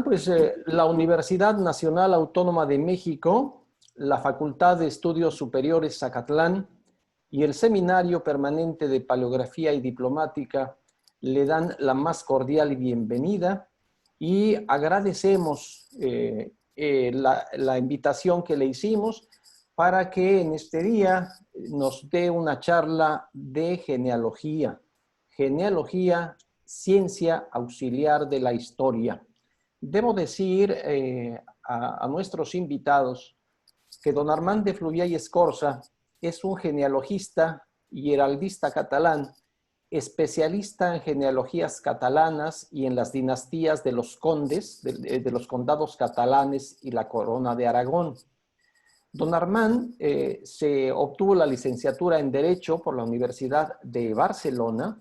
Pues la Universidad Nacional Autónoma de México, la Facultad de Estudios Superiores Zacatlán y el Seminario Permanente de Paleografía y Diplomática le dan la más cordial bienvenida y agradecemos la invitación que le hicimos para que en este día nos dé una charla de genealogía. Genealogía, ciencia auxiliar de la historia. Debo decir a nuestros invitados que don Armand de Fluvià y Escorza es un genealogista y heraldista catalán, especialista en genealogías catalanas y en las dinastías de los condes, de los condados catalanes y la corona de Aragón. Don Armand se obtuvo la licenciatura en Derecho por la Universidad de Barcelona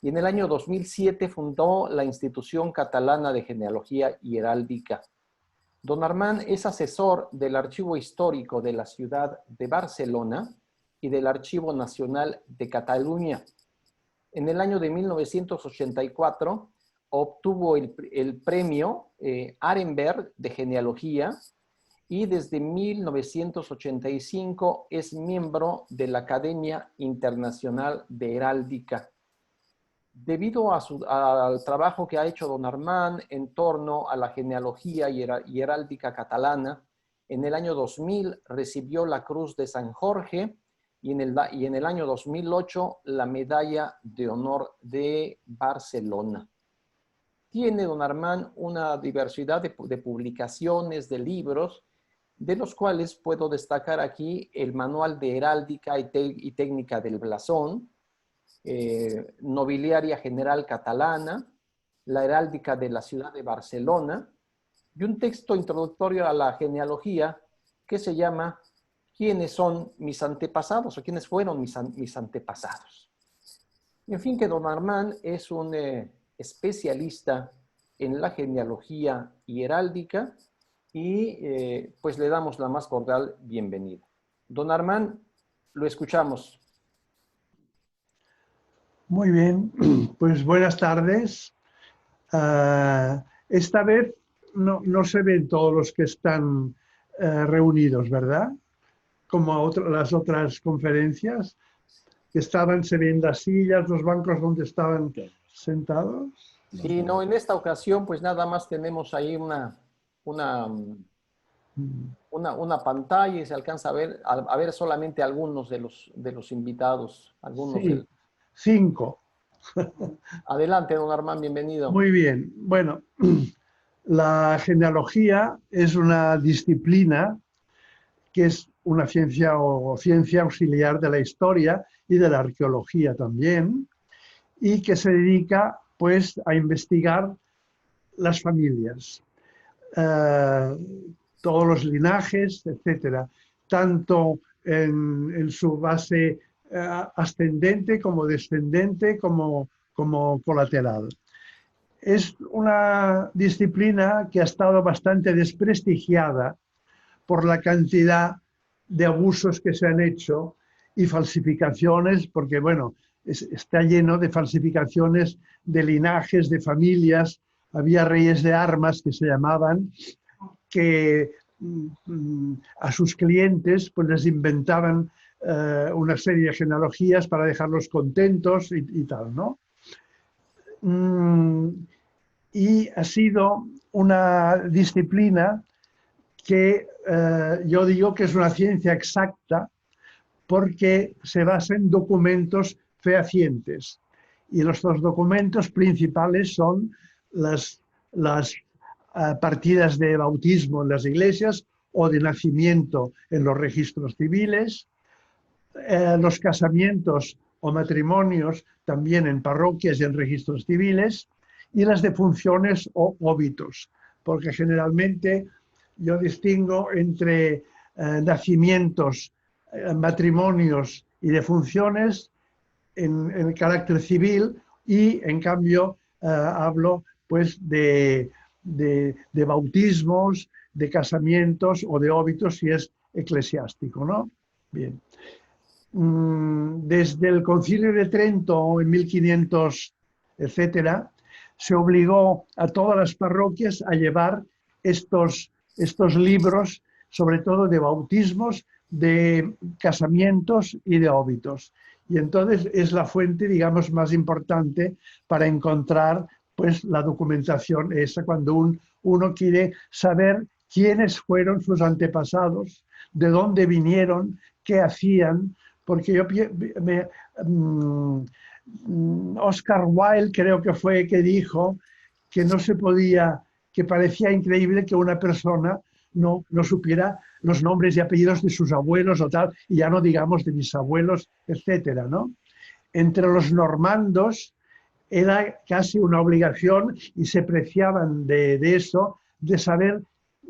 y en el año 2007 fundó la Institución Catalana de Genealogía y Heráldica. Don Armand es asesor del Archivo Histórico de la ciudad de Barcelona y del Archivo Nacional de Cataluña. En el año de 1984 obtuvo el premio Arenberg de Genealogía y desde 1985 es miembro de la Academia Internacional de Heráldica. Debido al trabajo que ha hecho don Armand en torno a la genealogía y heráldica catalana, en el año 2000 recibió la Cruz de San Jorge y en el año 2008 la Medalla de Honor de Barcelona. Tiene don Armand una diversidad de publicaciones, de libros, de los cuales puedo destacar aquí el Manual de Heráldica y Técnica del Blasón, Nobiliaria General Catalana, la Heráldica de la ciudad de Barcelona y un texto introductorio a la genealogía que se llama ¿Quiénes son mis antepasados? O ¿quiénes fueron mis antepasados? En fin, que don Armand es un especialista en la genealogía y heráldica y pues le damos la más cordial bienvenida. Don Armand, lo escuchamos. Muy bien, pues buenas tardes. Esta vez no se ven todos los que están reunidos, ¿verdad? Como las otras conferencias, que se ven las sillas, los bancos donde estaban sentados. Sí, no, en esta ocasión pues nada más tenemos ahí una pantalla y se alcanza a ver solamente algunos de los invitados. Sí, 5. Adelante, don Armand, bienvenido. Muy bien. Bueno, la genealogía es una disciplina que es una ciencia o ciencia auxiliar de la historia y de la arqueología también, y que se dedica pues a investigar las familias, todos los linajes, etcétera, tanto en su base ascendente como descendente como colateral. Es una disciplina que ha estado bastante desprestigiada por la cantidad de abusos que se han hecho y falsificaciones, porque bueno, está lleno de falsificaciones de linajes, de familias. Había reyes de armas que se llamaban, que a sus clientes pues les inventaban una serie de genealogías para dejarlos contentos y tal, ¿no? Y ha sido una disciplina que yo digo que es una ciencia exacta porque se basa en documentos fehacientes. Y los dos documentos principales son las partidas de bautismo en las iglesias o de nacimiento en los registros civiles, los casamientos o matrimonios también en parroquias y en registros civiles, y las defunciones o óbitos, porque generalmente yo distingo entre nacimientos, matrimonios y defunciones en carácter civil y en cambio hablo pues de bautismos, de casamientos o de óbitos si es eclesiástico, ¿no? Bien. Desde el Concilio de Trento en 1500, etcétera, se obligó a todas las parroquias a llevar estos libros, sobre todo de bautismos, de casamientos y de óbitos. Y entonces es la fuente, digamos, más importante para encontrar pues, la documentación esa cuando uno quiere saber quiénes fueron sus antepasados, de dónde vinieron, qué hacían, porque Oscar Wilde creo que fue que dijo que no se podía, que parecía increíble que una persona no supiera los nombres y apellidos de sus abuelos o tal, y ya no digamos de mis abuelos, etcétera, ¿no? Entre los normandos era casi una obligación y se preciaban de eso, de saber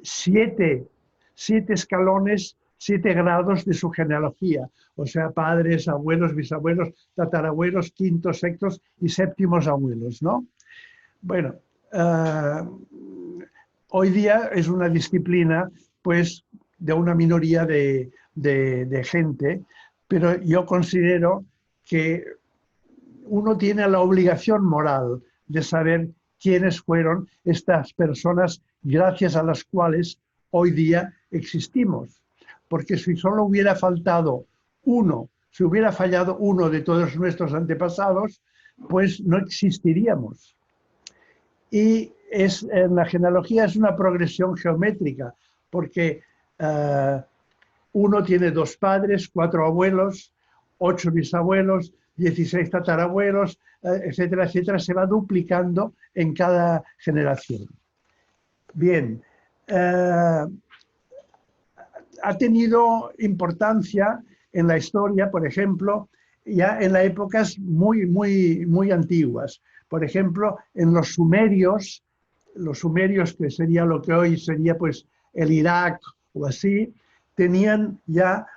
siete escalones, 7 grados de su genealogía, o sea, padres, abuelos, bisabuelos, tatarabuelos, quintos, sextos y séptimos abuelos, ¿no? Bueno, hoy día es una disciplina, pues, de una minoría de gente, pero yo considero que uno tiene la obligación moral de saber quiénes fueron estas personas gracias a las cuales hoy día existimos. Porque si solo hubiera faltado uno, si hubiera fallado uno de todos nuestros antepasados, pues no existiríamos. Y la genealogía es una progresión geométrica, porque uno tiene 2 padres, 4 abuelos, 8 bisabuelos, 16 tatarabuelos, etcétera, etcétera, se va duplicando en cada generación. Bien, ha tenido importancia en la historia, por ejemplo, ya en las épocas muy antiguas. Por ejemplo, en los sumerios, que sería lo que hoy sería pues el Irak o así, tenían ya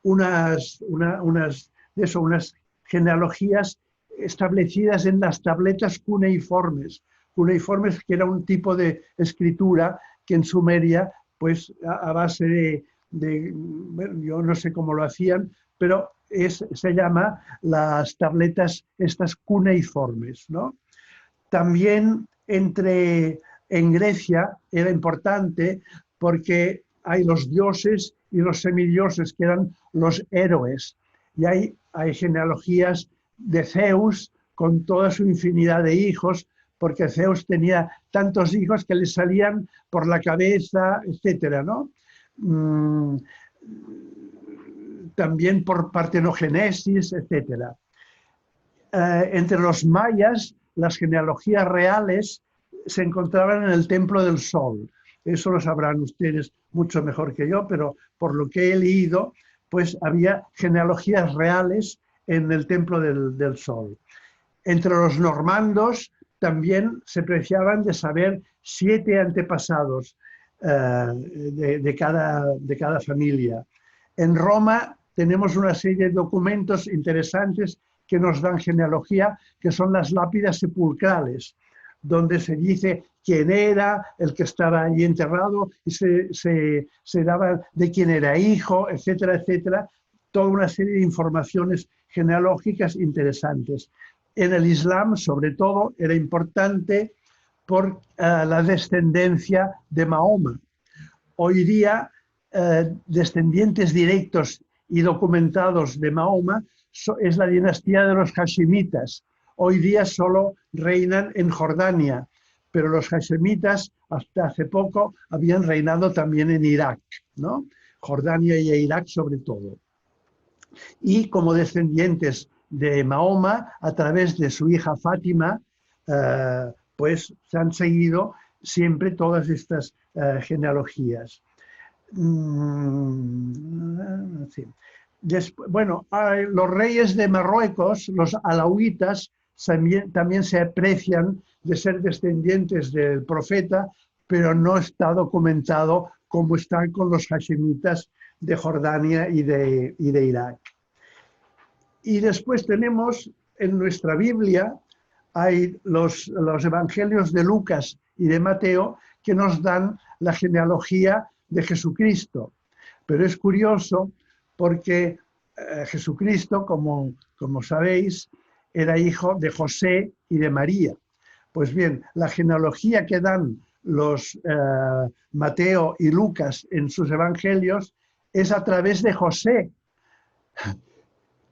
unas genealogías establecidas en las tabletas cuneiformes. Cuneiformes, que era un tipo de escritura que en Sumeria, pues a base bueno, yo no sé cómo lo hacían, pero se llama las tabletas estas cuneiformes, ¿no? También en Grecia era importante porque hay los dioses y los semidioses, que eran los héroes. Y hay genealogías de Zeus con toda su infinidad de hijos, porque Zeus tenía tantos hijos que le salían por la cabeza, etcétera, ¿no? También por partenogenesis, etcétera. Entre los mayas, las genealogías reales se encontraban en el Templo del Sol. Eso lo sabrán ustedes mucho mejor que yo, pero por lo que he leído, pues había genealogías reales en el Templo del Sol. Entre los normandos también se preciaban de saber 7 antepasados de cada familia. En Roma tenemos una serie de documentos interesantes que nos dan genealogía, que son las lápidas sepulcrales, donde se dice quién era el que estaba allí enterrado y se daba de quién era hijo, etcétera, etcétera. Toda una serie de informaciones genealógicas interesantes. En el Islam, sobre todo, era importante por la descendencia de Mahoma. Hoy día, descendientes directos y documentados de Mahoma es la dinastía de los hashemitas. Hoy día solo reinan en Jordania, pero los hashemitas hasta hace poco habían reinado también en Irak, ¿no? Jordania y Irak sobre todo. Y como descendientes de Mahoma, a través de su hija Fátima, pues se han seguido siempre todas estas genealogías. Sí. Bueno, los reyes de Marruecos, los alauitas, también se aprecian de ser descendientes del profeta, pero no está documentado como están con los hashemitas de Jordania y de Irak. Y después tenemos en nuestra Biblia, hay los evangelios de Lucas y de Mateo que nos dan la genealogía de Jesucristo. Pero es curioso porque Jesucristo, como sabéis, era hijo de José y de María. Pues bien, la genealogía que dan los Mateo y Lucas en sus evangelios es a través de José,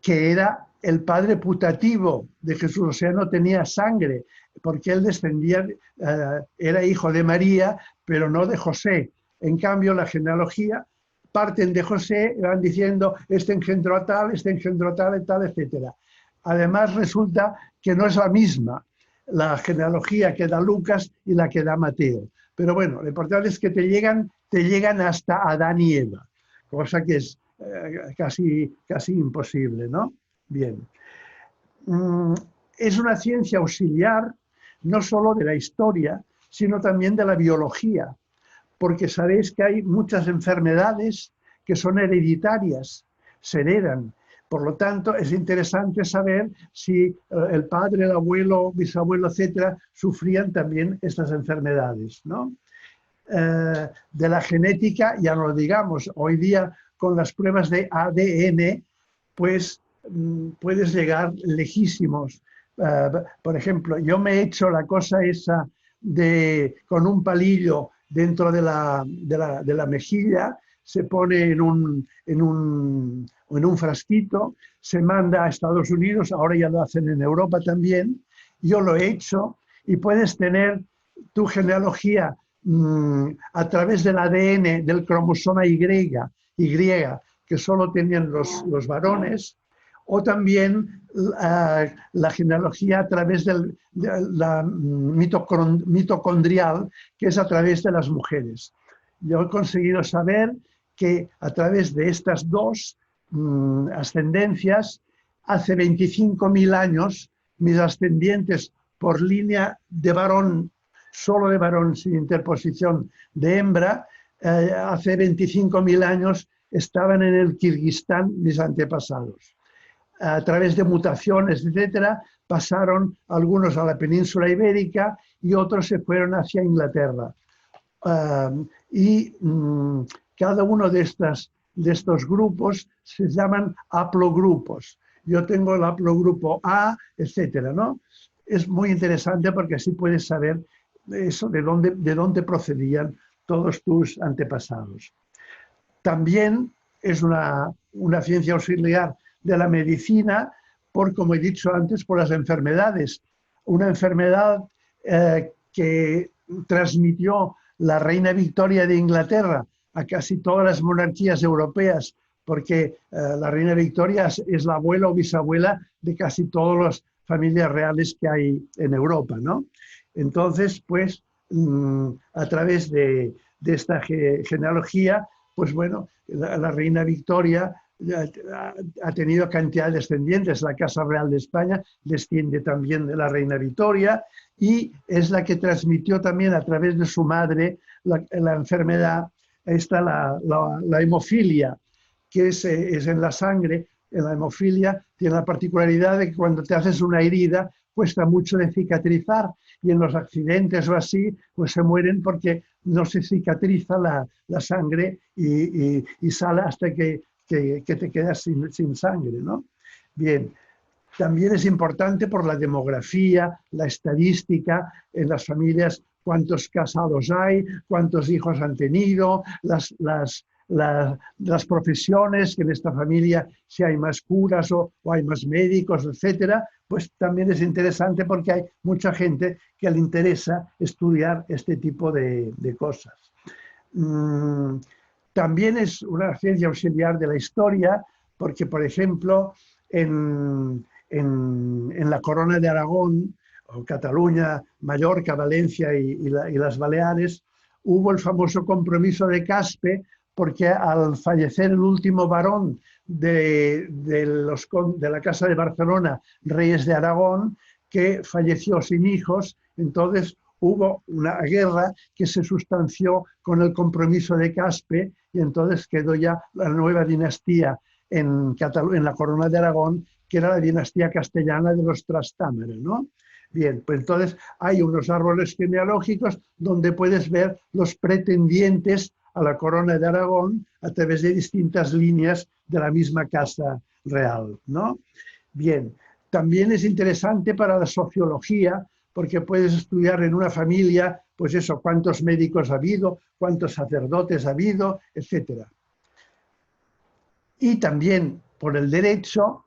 que era el padre putativo de Jesús, o sea, no tenía sangre, porque él descendía, era hijo de María, pero no de José. En cambio, la genealogía parten de José y van diciendo, este engendró a tal, este engendró a tal, y tal, etc. Además, resulta que no es la misma la genealogía que da Lucas y la que da Mateo. Pero bueno, lo importante es que te llegan hasta Adán y Eva, cosa que es casi imposible, ¿no? Bien. Es una ciencia auxiliar no solo de la historia, sino también de la biología, porque sabéis que hay muchas enfermedades que son hereditarias, se heredan. Por lo tanto, es interesante saber si el padre, el abuelo, bisabuelo, etcétera, sufrían también estas enfermedades, ¿no? De la genética, ya no lo digamos, hoy día con las pruebas de ADN, pues puedes llegar lejísimos. Por ejemplo, yo me he hecho la cosa esa con un palillo dentro de la mejilla, se pone en un frasquito, se manda a Estados Unidos, ahora ya lo hacen en Europa también, yo lo he hecho y puedes tener tu genealogía a través del ADN del cromosoma Y, que solo tenían los varones, o también la genealogía a través de la mitocondrial, que es a través de las mujeres. Yo he conseguido saber que a través de estas dos ascendencias, hace 25.000 años, mis ascendientes por línea de varón, solo de varón sin interposición de hembra, hace 25.000 años estaban en el Kirguistán mis antepasados. A través de mutaciones, etcétera, pasaron algunos a la península ibérica y otros se fueron hacia Inglaterra. Cada uno de estos grupos se llaman haplogrupos. Yo tengo el haplogrupo A, etcétera, ¿no? Es muy interesante porque así puedes saber eso, de dónde procedían todos tus antepasados. También es una ciencia auxiliar de la medicina, como he dicho antes, por las enfermedades. Una enfermedad que transmitió la reina Victoria de Inglaterra a casi todas las monarquías europeas, porque la reina Victoria es la abuela o bisabuela de casi todas las familias reales que hay en Europa, ¿no? Entonces, pues, a través de esta genealogía, pues bueno, la reina Victoria ha tenido cantidad de descendientes. La Casa Real de España desciende también de la reina Victoria y es la que transmitió también a través de su madre la enfermedad, la hemofilia, que es en la sangre. En la hemofilia tiene la particularidad de que cuando te haces una herida cuesta mucho de cicatrizar y en los accidentes o así pues se mueren porque no se cicatriza la sangre y sale hasta que te quedas sin sangre, ¿no? Bien, también es importante por la demografía, la estadística en las familias, cuántos casados hay, cuántos hijos han tenido, las profesiones, que en esta familia si hay más curas o hay más médicos, etcétera, pues también es interesante porque hay mucha gente que le interesa estudiar este tipo de cosas. También es una ciencia auxiliar de la historia porque, por ejemplo, en la Corona de Aragón, o Cataluña, Mallorca, Valencia y las Baleares, hubo el famoso compromiso de Caspe, porque al fallecer el último varón de la Casa de Barcelona, Reyes de Aragón, que falleció sin hijos, entonces hubo una guerra que se sustanció con el compromiso de Caspe y entonces quedó ya la nueva dinastía en la Corona de Aragón, que era la dinastía castellana de los Trastámara, ¿no? Bien, pues entonces hay unos árboles genealógicos donde puedes ver los pretendientes a la Corona de Aragón a través de distintas líneas de la misma casa real, ¿no? Bien, también es interesante para la sociología, porque puedes estudiar en una familia, pues eso, cuántos médicos ha habido, cuántos sacerdotes ha habido, etc. Y también por el derecho,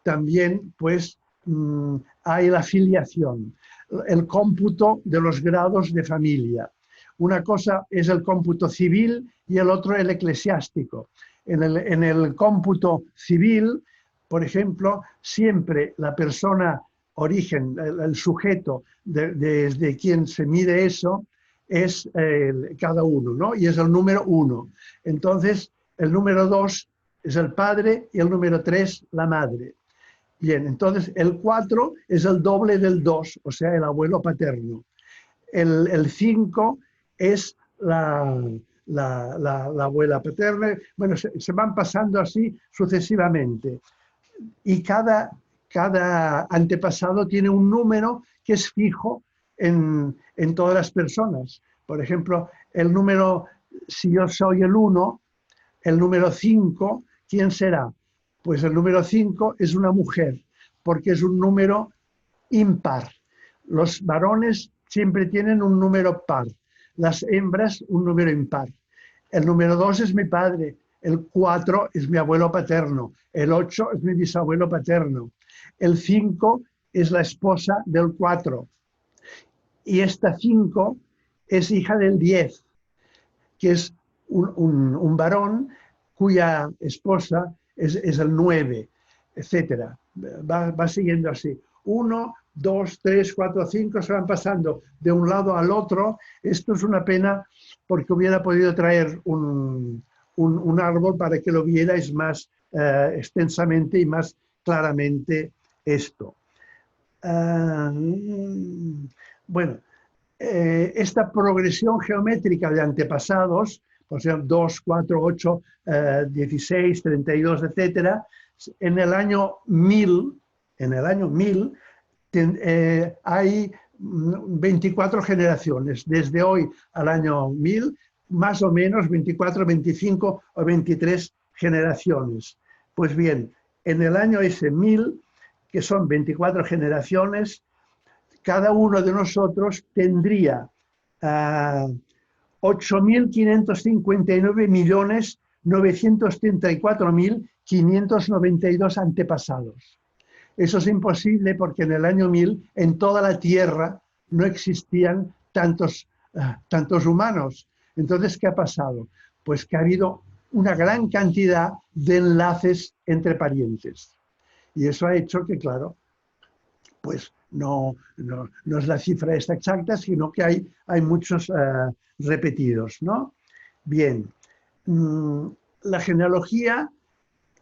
también pues hay la filiación, el cómputo de los grados de familia. Una cosa es el cómputo civil y el otro el eclesiástico. En el cómputo civil, por ejemplo, siempre la persona origen, el sujeto desde quien se mide eso, es cada uno, ¿no? Y es el número 1. Entonces, el número 2 es el padre y el número 3 la madre. Bien, entonces el 4 es el doble del 2, o sea, el abuelo paterno. El 5 es la abuela paterna. Bueno, se van pasando así sucesivamente. Y cada antepasado tiene un número que es fijo en todas las personas. Por ejemplo, el número, si yo soy el 1, el número 5, ¿quién será? Pues el número 5 es una mujer, porque es un número impar. Los varones siempre tienen un número par, las hembras un número impar. El número 2 es mi padre, el 4 es mi abuelo paterno, el 8 es mi bisabuelo paterno, el 5 es la esposa del 4 y esta 5 es hija del 10, que es un varón cuya esposa es el 9, etc. Va siguiendo así. 1, 2, 3, 4, 5 se van pasando de un lado al otro. Esto es una pena porque hubiera podido traer un árbol para que lo vierais más extensamente y más claramente esto. Bueno, esta progresión geométrica de antepasados, por ejemplo, 2, 4, 8, 16, 32, etcétera, en el año 1000, hay 24 generaciones. Desde hoy al año 1000, más o menos 24, 25 o 23 generaciones. Pues bien, en el año ese 1000, que son 24 generaciones, cada uno de nosotros tendría 8.559.934.592 antepasados. Eso es imposible porque en el año 1000 en toda la Tierra no existían tantos humanos. Entonces, ¿qué ha pasado? Pues que ha habido una gran cantidad de enlaces entre parientes. Y eso ha hecho que, claro, pues no es la cifra esta exacta, sino que hay muchos repetidos, ¿no? Bien, la genealogía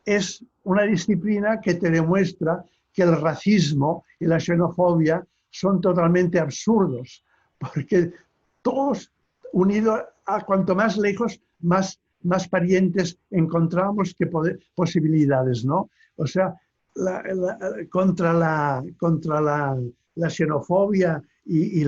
es una disciplina que te demuestra que el racismo y la xenofobia son totalmente absurdos, porque todos unidos, a cuanto más lejos, más parientes encontramos que posibilidades, ¿no? O sea, contra la xenofobia y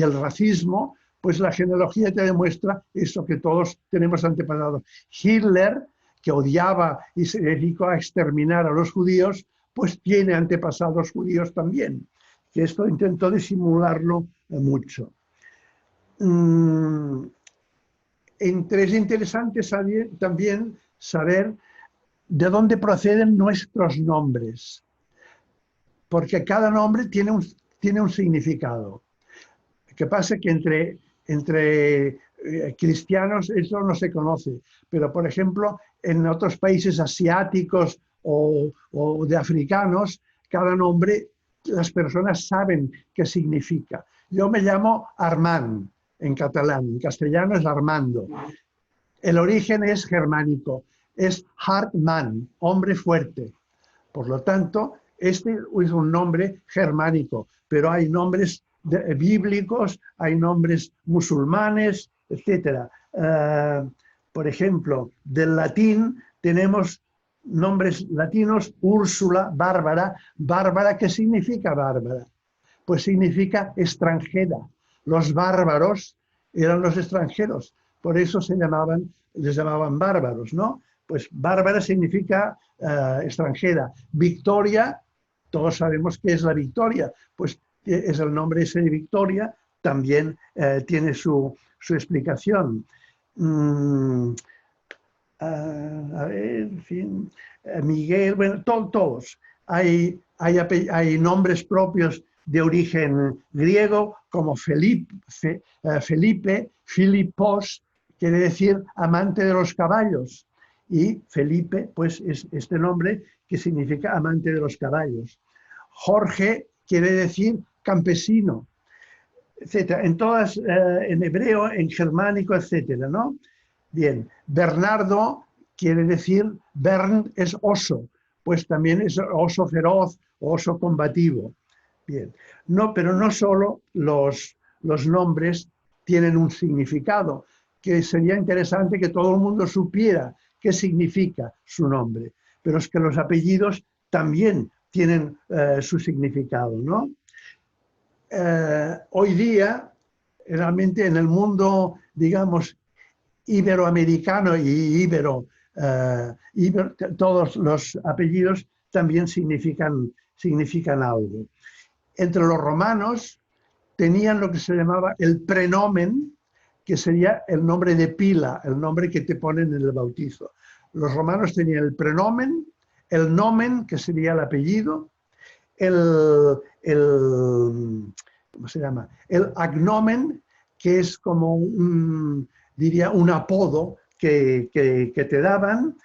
el racismo, pues la genealogía te demuestra eso, que todos tenemos antepasados. Hitler, que odiaba y se dedicó a exterminar a los judíos, pues tiene antepasados judíos también, que esto intentó disimularlo mucho. Es interesante también saber de dónde proceden nuestros nombres, porque cada nombre tiene un significado. Lo que pasa es que entre cristianos eso no se conoce, pero por ejemplo en otros países asiáticos o de africanos, cada nombre las personas saben qué significa. Yo me llamo Armand en catalán, en castellano es Armando. El origen es germánico, es Hartmann, hombre fuerte. Por lo tanto, este es un nombre germánico, pero hay nombres bíblicos, hay nombres musulmanes, etc. Por ejemplo, del latín tenemos nombres latinos: Úrsula, Bárbara. Bárbara, ¿qué significa Bárbara? Pues significa extranjera. Los bárbaros eran los extranjeros, por eso les llamaban bárbaros, ¿no? Pues Bárbara significa extranjera. Victoria, todos sabemos qué es la Victoria, pues es el nombre ese de Victoria, también tiene su explicación. A ver, en fin, Miguel, bueno, todos. Hay nombres propios de origen griego, como Felipe, Filipos, quiere decir amante de los caballos. Y Felipe, pues es este nombre que significa amante de los caballos. Jorge quiere decir campesino, etcétera. En todas, en hebreo, en germánico, etcétera, ¿no? Bien, Bernardo quiere decir, Bern es oso, pues también es oso feroz, oso combativo. Bien, no, pero no solo los nombres tienen un significado, que sería interesante que todo el mundo supiera qué significa su nombre, pero es que los apellidos también tienen su significado, ¿no? Hoy día, realmente en el mundo, digamos, iberoamericano y todos los apellidos también significan algo. Entre los romanos tenían lo que se llamaba el prenomen, que sería el nombre de pila, el nombre que te ponen en el bautizo. Los romanos tenían el prenomen, el nomen, que sería el apellido, ¿cómo se llama? El agnomen, que es como diría un apodo que te daban,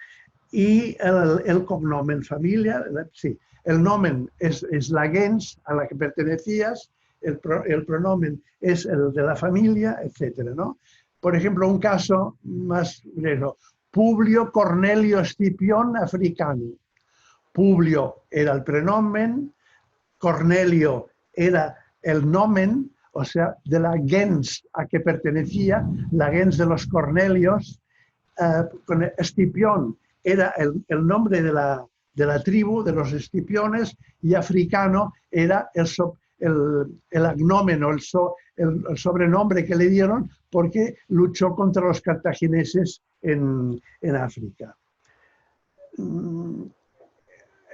y el cognomen, familia, sí. El nomen es la gens a la que pertenecías, el pronomen es el de la familia, etcétera, ¿no? Por ejemplo, un caso más lejos, Publio Cornelio Escipión Africano. Publio era el prenomen, Cornelio era el nomen, o sea, de la gens a que pertenecía, la gens de los Cornelios. Con Escipión era el nombre de la tribu, de los escipiones, y africano era el agnomen o el sobrenombre que le dieron porque luchó contra los cartagineses en África.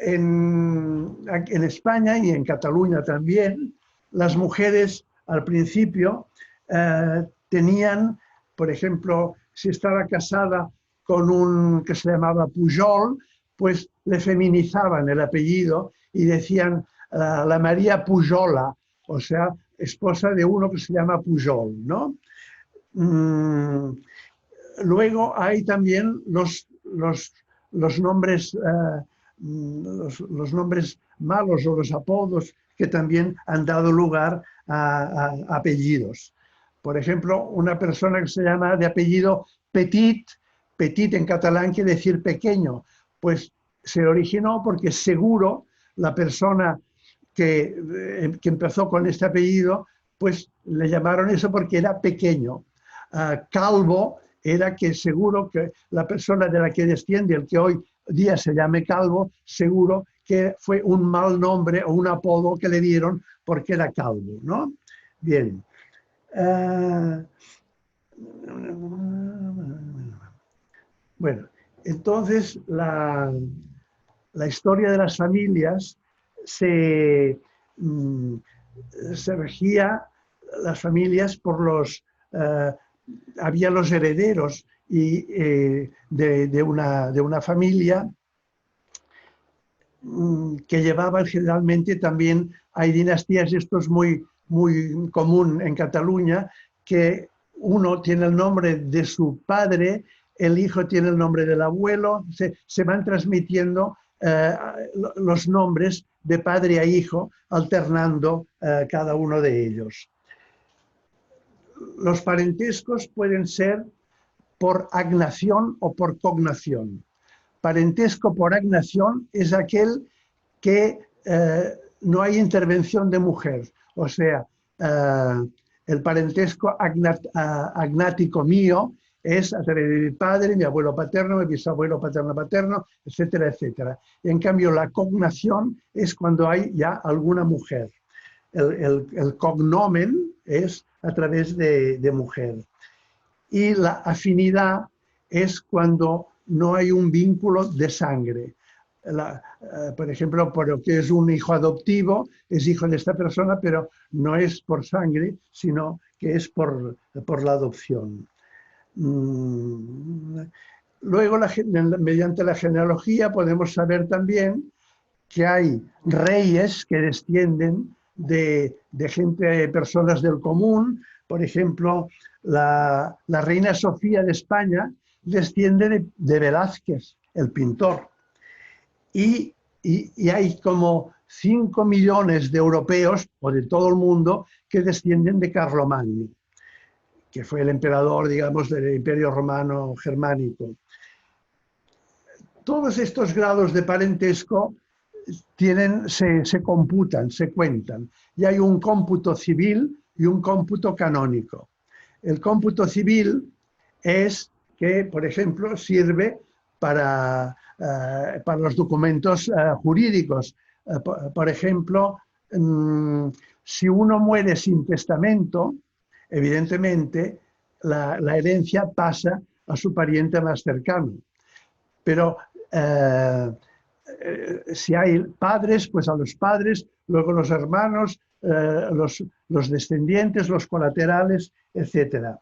En España y en Cataluña también, las mujeres al principio tenían, por ejemplo, si estaba casada con un que se llamaba Pujol, pues le feminizaban el apellido y decían la María Pujola, o sea, esposa de uno que se llama Pujol, ¿no? Luego hay también los nombres los nombres malos o los apodos que también han dado lugar a apellidos. Por ejemplo, una persona que se llama de apellido Petit, Petit en catalán quiere decir pequeño, pues se originó porque seguro la persona que empezó con este apellido, pues le llamaron eso porque era pequeño. Calvo era que seguro que la persona de la que desciende, el que hoy día se llame Calvo, seguro que fue un mal nombre o un apodo que le dieron porque era calvo, ¿no? Bien. Bueno, entonces la historia de las familias se regía, las familias, por había los herederos de una familia que llevaban generalmente también, hay dinastías, esto es muy común en Cataluña, que uno tiene el nombre de su padre, el hijo tiene el nombre del abuelo, se van transmitiendo los nombres de padre a hijo, alternando cada uno de ellos. Los parentescos pueden ser por agnación o por cognación. Parentesco por agnación es aquel que no hay intervención de mujer, o sea, el parentesco agnático mío es a través de mi padre, mi abuelo paterno, mi bisabuelo paterno, etcétera, etcétera. Y en cambio la cognación es cuando hay ya alguna mujer. El cognomen es a través de mujer. Y la afinidad es cuando no hay un vínculo de sangre. Por ejemplo, por lo que es un hijo adoptivo, es hijo de esta persona, pero no es por sangre, sino que es por la adopción. Luego, mediante la genealogía, podemos saber también que hay reyes que descienden de gente, de personas del común. Por ejemplo, la reina Sofía de España desciende de Velázquez, el pintor. Y hay como 5 millones de europeos o de todo el mundo que descienden de Carlomagno, que fue el emperador, digamos, del Imperio Romano Germánico. Todos estos grados de parentesco se computan, se cuentan. Y hay un cómputo civil y un cómputo canónico. El cómputo civil es que, por ejemplo, sirve para los documentos jurídicos. Por ejemplo, si uno muere sin testamento, evidentemente la herencia pasa a su pariente más cercano. Pero si hay padres, pues a los padres, luego los hermanos, los descendientes, los colaterales, etc.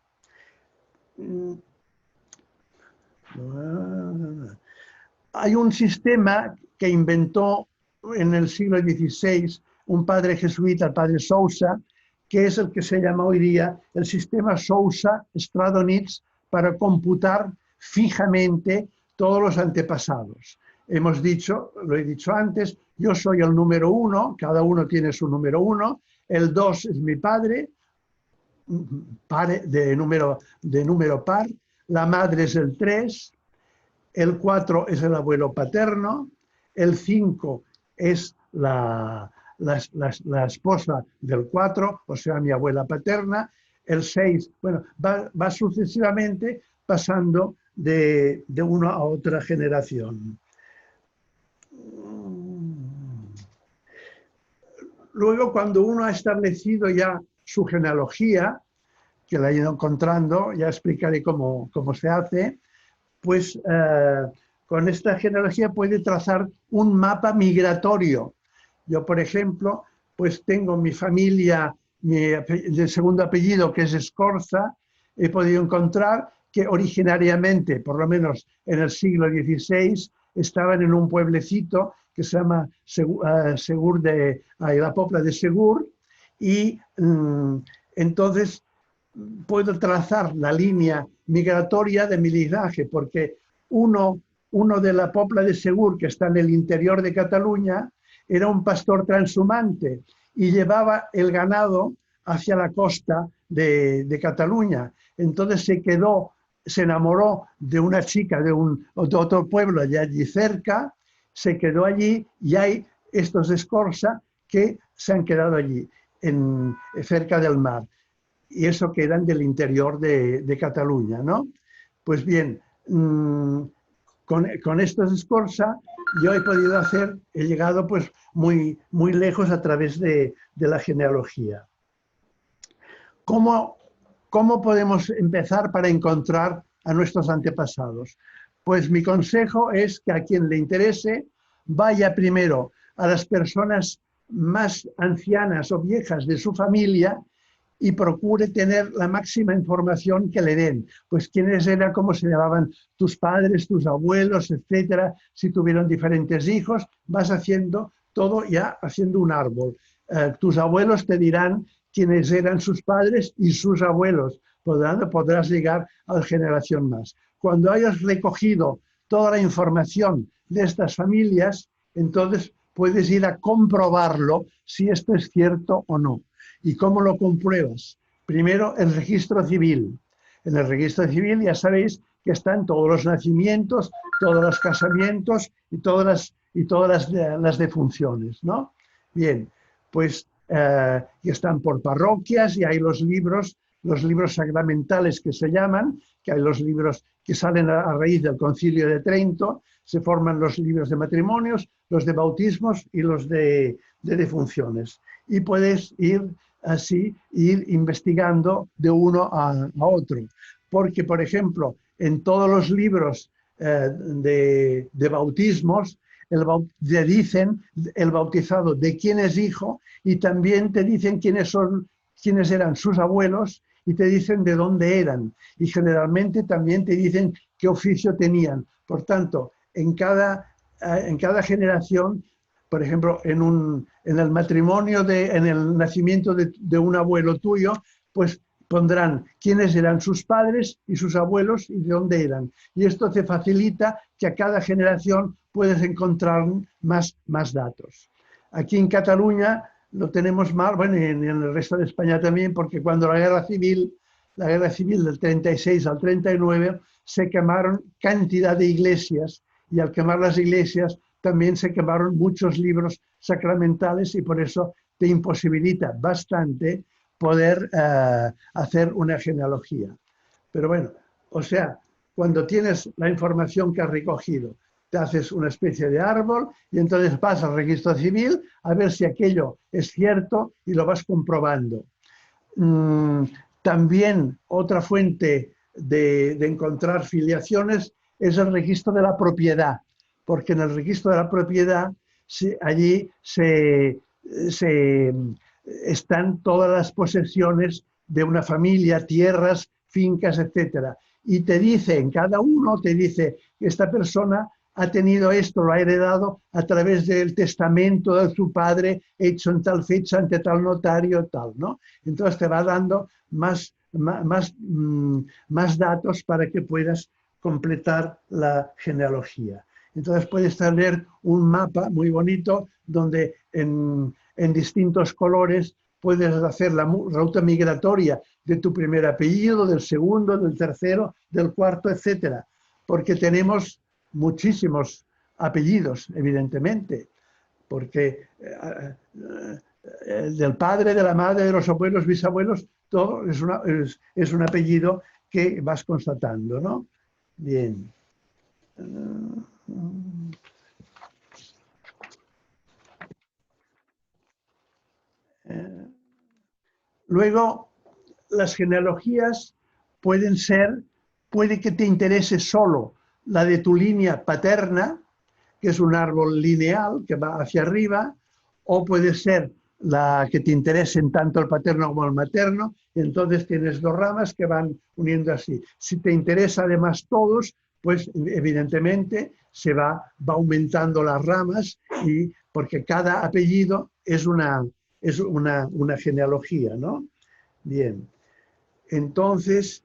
Hay un sistema que inventó en el siglo XVI un padre jesuita, el padre Sousa, que es el que se llama hoy día el sistema Sousa-Stradonitz para computar fijamente todos los antepasados. Hemos dicho, lo he dicho antes, yo soy el número 1, cada uno tiene su número 1, el 2 es mi padre, de número par, la madre es el 3, el 4 es el abuelo paterno, el 5 es la esposa del 4, o sea, mi abuela paterna, el 6, bueno, va sucesivamente pasando de una a otra generación. Luego, cuando uno ha establecido ya su genealogía, que la he ido encontrando, ya explicaré cómo se hace, pues con esta genealogía puede trazar un mapa migratorio. Yo, por ejemplo, pues tengo mi familia, de segundo apellido, que es Scorza, he podido encontrar que originariamente, por lo menos en el siglo XVI, estaban en un pueblecito que se llama la Pobla de Segur, y entonces puedo trazar la línea migratoria de mi linaje, porque uno de la Pobla de Segur, que está en el interior de Cataluña, era un pastor transhumante y llevaba el ganado hacia la costa de Cataluña. Entonces se enamoró de una chica de otro pueblo de allí cerca, se quedó allí, y hay estos Scorza que se han quedado allí, cerca del mar. Y eso que eran del interior de Cataluña, ¿no? Pues bien, con estos Scorza yo he llegado pues muy lejos a través de la genealogía. ¿Cómo podemos empezar para encontrar a nuestros antepasados? Pues mi consejo es que a quien le interese vaya primero a las personas más ancianas o viejas de su familia y procure tener la máxima información que le den. Pues quiénes eran, cómo se llamaban tus padres, tus abuelos, etcétera. Si tuvieron diferentes hijos, vas haciendo todo ya haciendo un árbol. Tus abuelos te dirán quiénes eran sus padres y sus abuelos. Podrás llegar a la generación más. Cuando hayas recogido toda la información de estas familias, entonces puedes ir a comprobarlo si esto es cierto o no. ¿Y cómo lo compruebas? Primero, el registro civil. En el registro civil ya sabéis que están todos los nacimientos, todos los casamientos y todas las defunciones, ¿no? Bien, pues y están por parroquias, y hay los libros sacramentales que se llaman, que hay los libros que salen a raíz del Concilio de Trento, se forman los libros de matrimonios, los de bautismos y los de defunciones. Y puedes ir investigando de uno a otro. Porque, por ejemplo, en todos los libros de bautismos, te dicen el bautizado de quién es hijo y también te dicen quiénes eran sus abuelos y te dicen de dónde eran. Y generalmente también te dicen qué oficio tenían. Por tanto, en cada generación, por ejemplo, en el matrimonio, en el nacimiento de un abuelo tuyo, pues pondrán quiénes eran sus padres y sus abuelos y de dónde eran. Y esto te facilita que a cada generación puedes encontrar más datos. Aquí en Cataluña lo tenemos mal, bueno, y en el resto de España también, porque cuando la guerra civil del 36 al 39, se quemaron cantidad de iglesias y al quemar las iglesias también se quemaron muchos libros sacramentales y por eso te imposibilita bastante poder hacer una genealogía. Pero bueno, o sea, cuando tienes la información que has recogido, te haces una especie de árbol y entonces vas al registro civil a ver si aquello es cierto y lo vas comprobando. También otra fuente de encontrar filiaciones es el registro de la propiedad, porque en el registro de la propiedad allí están todas las posesiones de una familia, tierras, fincas, etc. Y te dice, en cada uno te dice que esta persona ha tenido esto, lo ha heredado a través del testamento de su padre hecho en tal fecha ante tal notario, tal, ¿no? Entonces te va dando más datos para que puedas completar la genealogía. Entonces puedes tener un mapa muy bonito donde en distintos colores puedes hacer la ruta migratoria de tu primer apellido, del segundo, del tercero, del cuarto, etcétera. Porque tenemos muchísimos apellidos, evidentemente, porque del padre, de la madre, de los abuelos, bisabuelos, todo es un apellido que vas constatando, ¿no? Bien. Luego, las genealogías puede que te interese solo la de tu línea paterna, que es un árbol lineal que va hacia arriba, o puede ser la que te interesen tanto el paterno como el materno, y entonces tienes dos ramas que van uniendo así. Si te interesa además todos, pues evidentemente se va aumentando las ramas, porque cada apellido es una genealogía, ¿no? Bien. Entonces,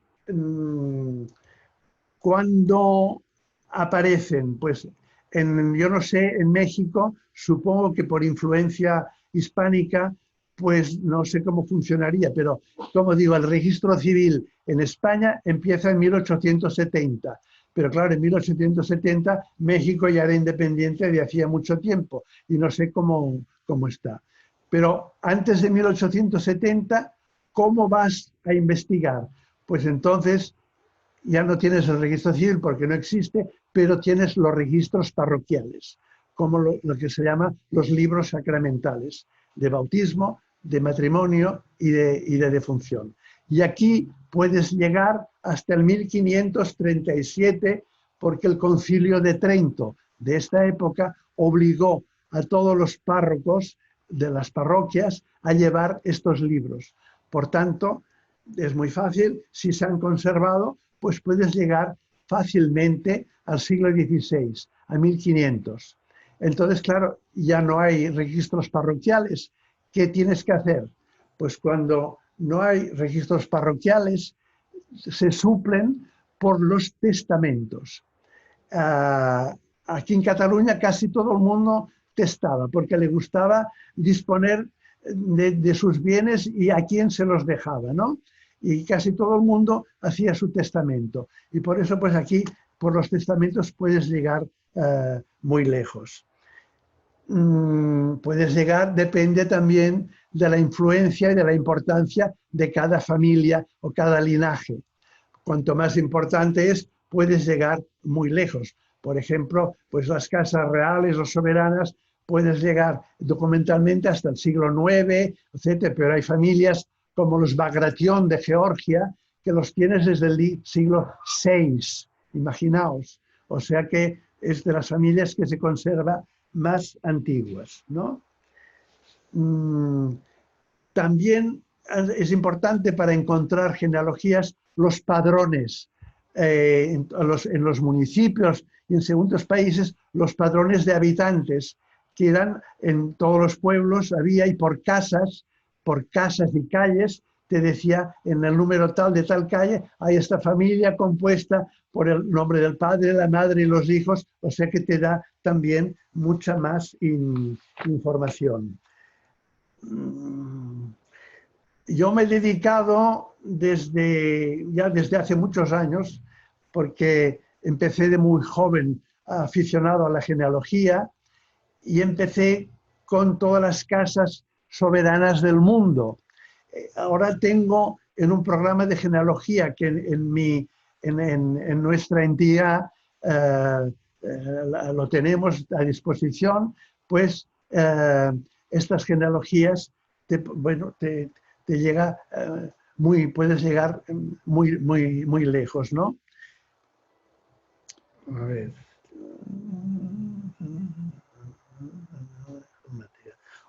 ¿cuándo aparecen? Pues yo no sé, en México, supongo que por influencia hispánica, pues no sé cómo funcionaría, pero como digo, el registro civil en España empieza en 1870. Pero claro, en 1870 México ya era independiente de hacía mucho tiempo y no sé cómo está. Pero antes de 1870, ¿cómo vas a investigar? Pues entonces ya no tienes el registro civil porque no existe, pero tienes los registros parroquiales, como lo que se llama los libros sacramentales, de bautismo, de matrimonio y de defunción. Y aquí puedes llegar hasta el 1537, porque el Concilio de Trento de esta época obligó a todos los párrocos de las parroquias a llevar estos libros. Por tanto, es muy fácil, si se han conservado, pues puedes llegar fácilmente al siglo XVI, a 1500. Entonces, claro, ya no hay registros parroquiales. ¿Qué tienes que hacer? Pues cuando no hay registros parroquiales, se suplen por los testamentos. Aquí en Cataluña casi todo el mundo testaba, porque le gustaba disponer de sus bienes y a quién se los dejaba, ¿no? Y casi todo el mundo hacía su testamento. Y por eso, pues aquí, por los testamentos, puedes llegar muy lejos. Puedes llegar, depende también de la influencia y de la importancia de cada familia o cada linaje. Cuanto más importante es, puedes llegar muy lejos. Por ejemplo, pues las casas reales o soberanas puedes llegar documentalmente hasta el siglo IX, etc. Pero hay familias como los Bagration de Georgia, que los tienes desde el siglo VI. Imaginaos. O sea que es de las familias que se conserva más antiguas, ¿no? También es importante para encontrar genealogías los padrones. En los municipios y en segundos países, los padrones de habitantes, que eran en todos los pueblos, había, y por casas y calles, te decía en el número tal de tal calle, hay esta familia compuesta por el nombre del padre, la madre y los hijos, o sea que te da también mucha más información. Yo me he dedicado desde hace muchos años, porque empecé de muy joven aficionado a la genealogía y empecé con todas las casas soberanas del mundo. Ahora tengo en un programa de genealogía que en nuestra entidad lo tenemos a disposición, pues estas genealogías te llega puedes llegar muy lejos, ¿no? A ver.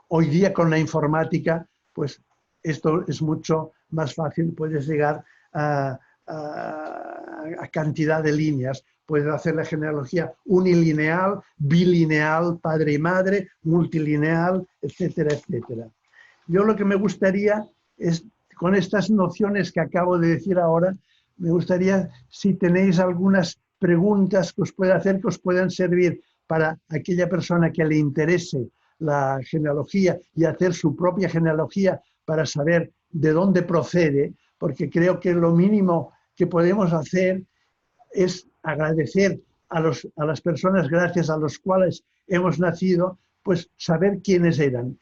Hoy día con la informática, pues esto es mucho más fácil, puedes llegar a cantidad de líneas, puedes hacer la genealogía unilineal, bilineal, padre y madre, multilineal, etcétera, etcétera. Yo lo que me gustaría es, con estas nociones que acabo de decir ahora, me gustaría si tenéis algunas preguntas que os pueda hacer, que os puedan servir para aquella persona que le interese la genealogía y hacer su propia genealogía para saber de dónde procede, porque creo que lo mínimo que podemos hacer es agradecer a las personas gracias a las cuales hemos nacido, pues saber quiénes eran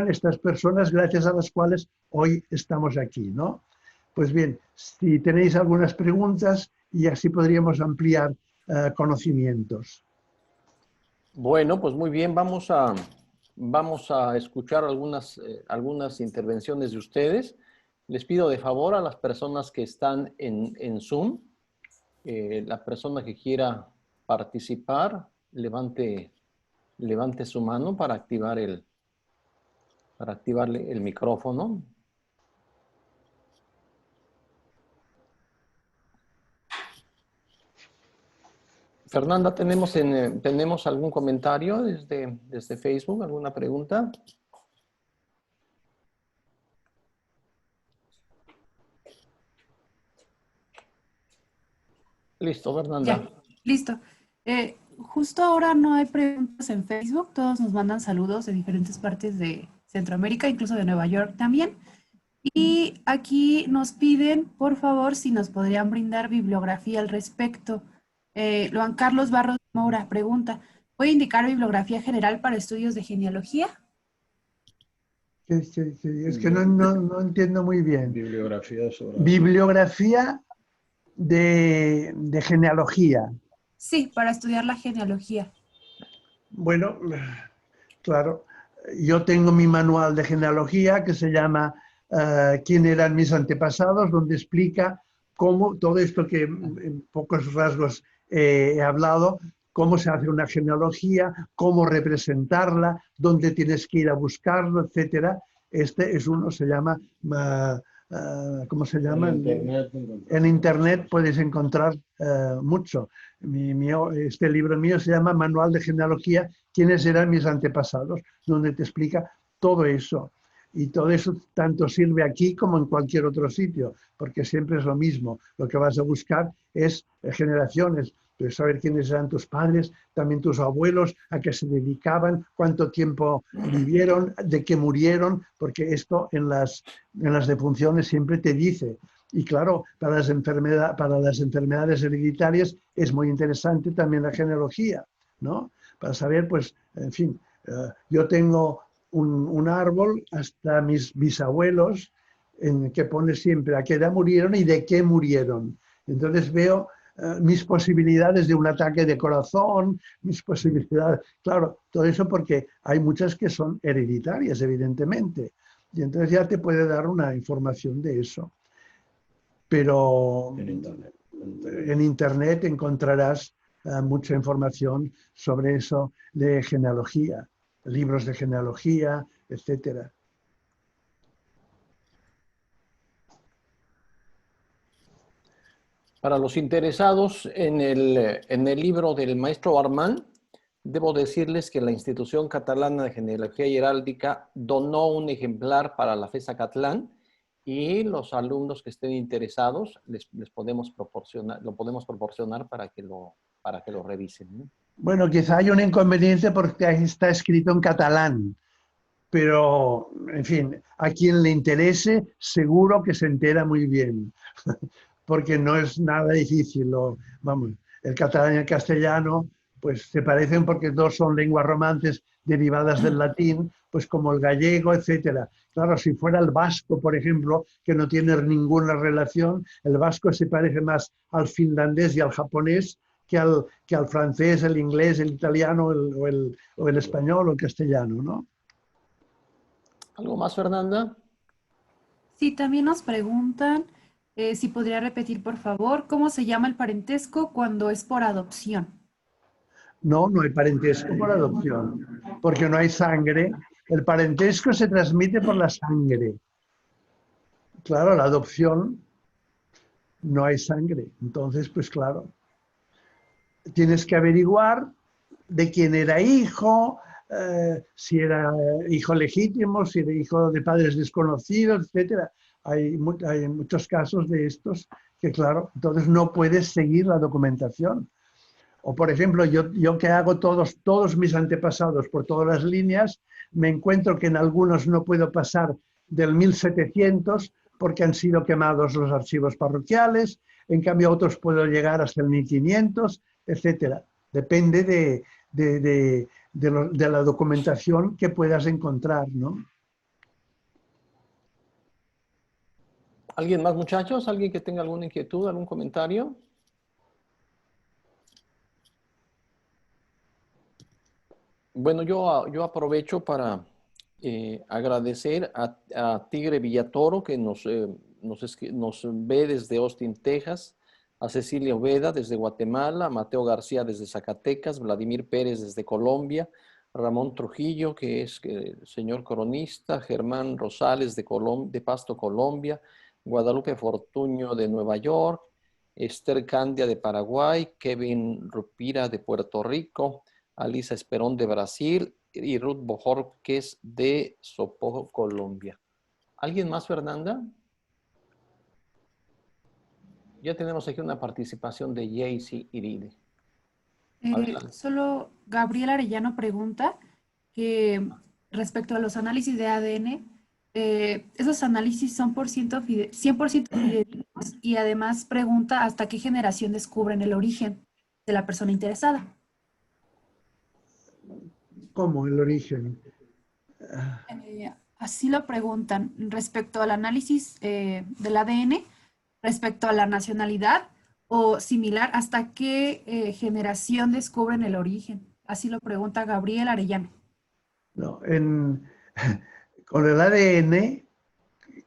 estas personas gracias a las cuales hoy estamos aquí, ¿no? Pues bien, si tenéis algunas preguntas y así podríamos ampliar conocimientos. Bueno, pues muy bien, vamos a escuchar algunas intervenciones de ustedes. Les pido de favor a las personas que están en Zoom, la persona que quiera participar, levante su mano para activarle el micrófono. Fernanda, ¿tenemos algún comentario desde Facebook? ¿Alguna pregunta? Listo, Fernanda. Ya, listo. Justo ahora no hay preguntas en Facebook, todos nos mandan saludos de diferentes partes de Centroamérica, incluso de Nueva York también. Y aquí nos piden, por favor, si nos podrían brindar bibliografía al respecto. Juan Carlos Barros Moura pregunta, ¿puede indicar bibliografía general para estudios de genealogía? Es que no entiendo muy bien. Bibliografía de genealogía. Sí, para estudiar la genealogía. Bueno, claro, yo tengo mi manual de genealogía que se llama ¿Quién eran mis antepasados?, donde explica cómo todo esto que en pocos rasgos he hablado, cómo se hace una genealogía, cómo representarla, dónde tienes que ir a buscarlo, etcétera. Este es uno, se llama, ¿cómo se llama? En Internet puedes encontrar mucho. Este libro mío se llama Manual de Genealogía, ¿quiénes eran mis antepasados?, donde te explica todo eso. Y todo eso tanto sirve aquí como en cualquier otro sitio, porque siempre es lo mismo. Lo que vas a buscar es generaciones, de saber quiénes eran tus padres, también tus abuelos, a qué se dedicaban, cuánto tiempo vivieron, de qué murieron, porque esto en las defunciones siempre te dice. Y claro, para las enfermedades hereditarias es muy interesante también la genealogía, ¿no? Para saber, pues, en fin, yo tengo un árbol hasta mis bisabuelos en que pone siempre a qué edad murieron y de qué murieron. Entonces veo mis posibilidades de un ataque de corazón, mis posibilidades, claro, todo eso porque hay muchas que son hereditarias, evidentemente. Y entonces ya te puede dar una información de eso. Pero en Internet encontrarás mucha información sobre eso de genealogía, libros de genealogía, etcétera. Para los interesados en el libro del maestro Armand, debo decirles que la Institución Catalana de Genealogía y Heráldica donó un ejemplar para la FES Acatlán y los alumnos que estén interesados les podemos proporcionar, lo podemos proporcionar para que lo revisen, ¿no? Bueno, quizá hay un inconveniente porque ahí está escrito en catalán, pero, en fin, a quien le interese, seguro que se entera muy bien, porque no es nada difícil. Vamos, el catalán y el castellano, pues se parecen porque dos son lenguas romances derivadas del latín, pues como el gallego, etcétera. Claro, si fuera el vasco, por ejemplo, que no tiene ninguna relación, el vasco se parece más al finlandés y al japonés que al francés, el inglés, el italiano o el español o el castellano, ¿no? ¿Algo más, Fernanda? Sí, también nos preguntan si podría repetir, por favor, cómo se llama el parentesco cuando es por adopción. No, no hay parentesco por adopción, porque no hay sangre. El parentesco se transmite por la sangre. Claro, la adopción no hay sangre. Entonces, pues claro, tienes que averiguar de quién era hijo, si era hijo legítimo, si era hijo de padres desconocidos, etcétera. Hay muchos casos de estos que, claro, entonces no puedes seguir la documentación. O, por ejemplo, yo que hago todos mis antepasados por todas las líneas, me encuentro que en algunos no puedo pasar del 1700 porque han sido quemados los archivos parroquiales, en cambio a otros puedo llegar hasta el 1500, etcétera. Depende de la documentación que puedas encontrar, ¿no? ¿Alguien más, muchachos? ¿Alguien que tenga alguna inquietud, algún comentario? Bueno, yo aprovecho para agradecer a Tigre Villatoro, que nos ve desde Austin, Texas, a Cecilia Oveda desde Guatemala, a Mateo García desde Zacatecas, Vladimir Pérez desde Colombia, Ramón Trujillo, que es señor coronista, Germán Rosales de Pasto, Colombia, Guadalupe Fortuño de Nueva York, Esther Candia de Paraguay, Kevin Rupira de Puerto Rico, Alisa Esperón de Brasil y Ruth Bojorquez de Sopojo, Colombia. ¿Alguien más, Fernanda? Ya tenemos aquí una participación de Jaycee Iride. Solo Gabriel Arellano pregunta que respecto a los análisis de ADN, esos análisis son 100% fidedignos y además pregunta hasta qué generación descubren el origen de la persona interesada. ¿Cómo el origen? Así lo preguntan respecto al análisis del ADN, respecto a la nacionalidad o similar, ¿hasta qué generación descubren el origen? Así lo pregunta Gabriel Arellano. No, con el ADN,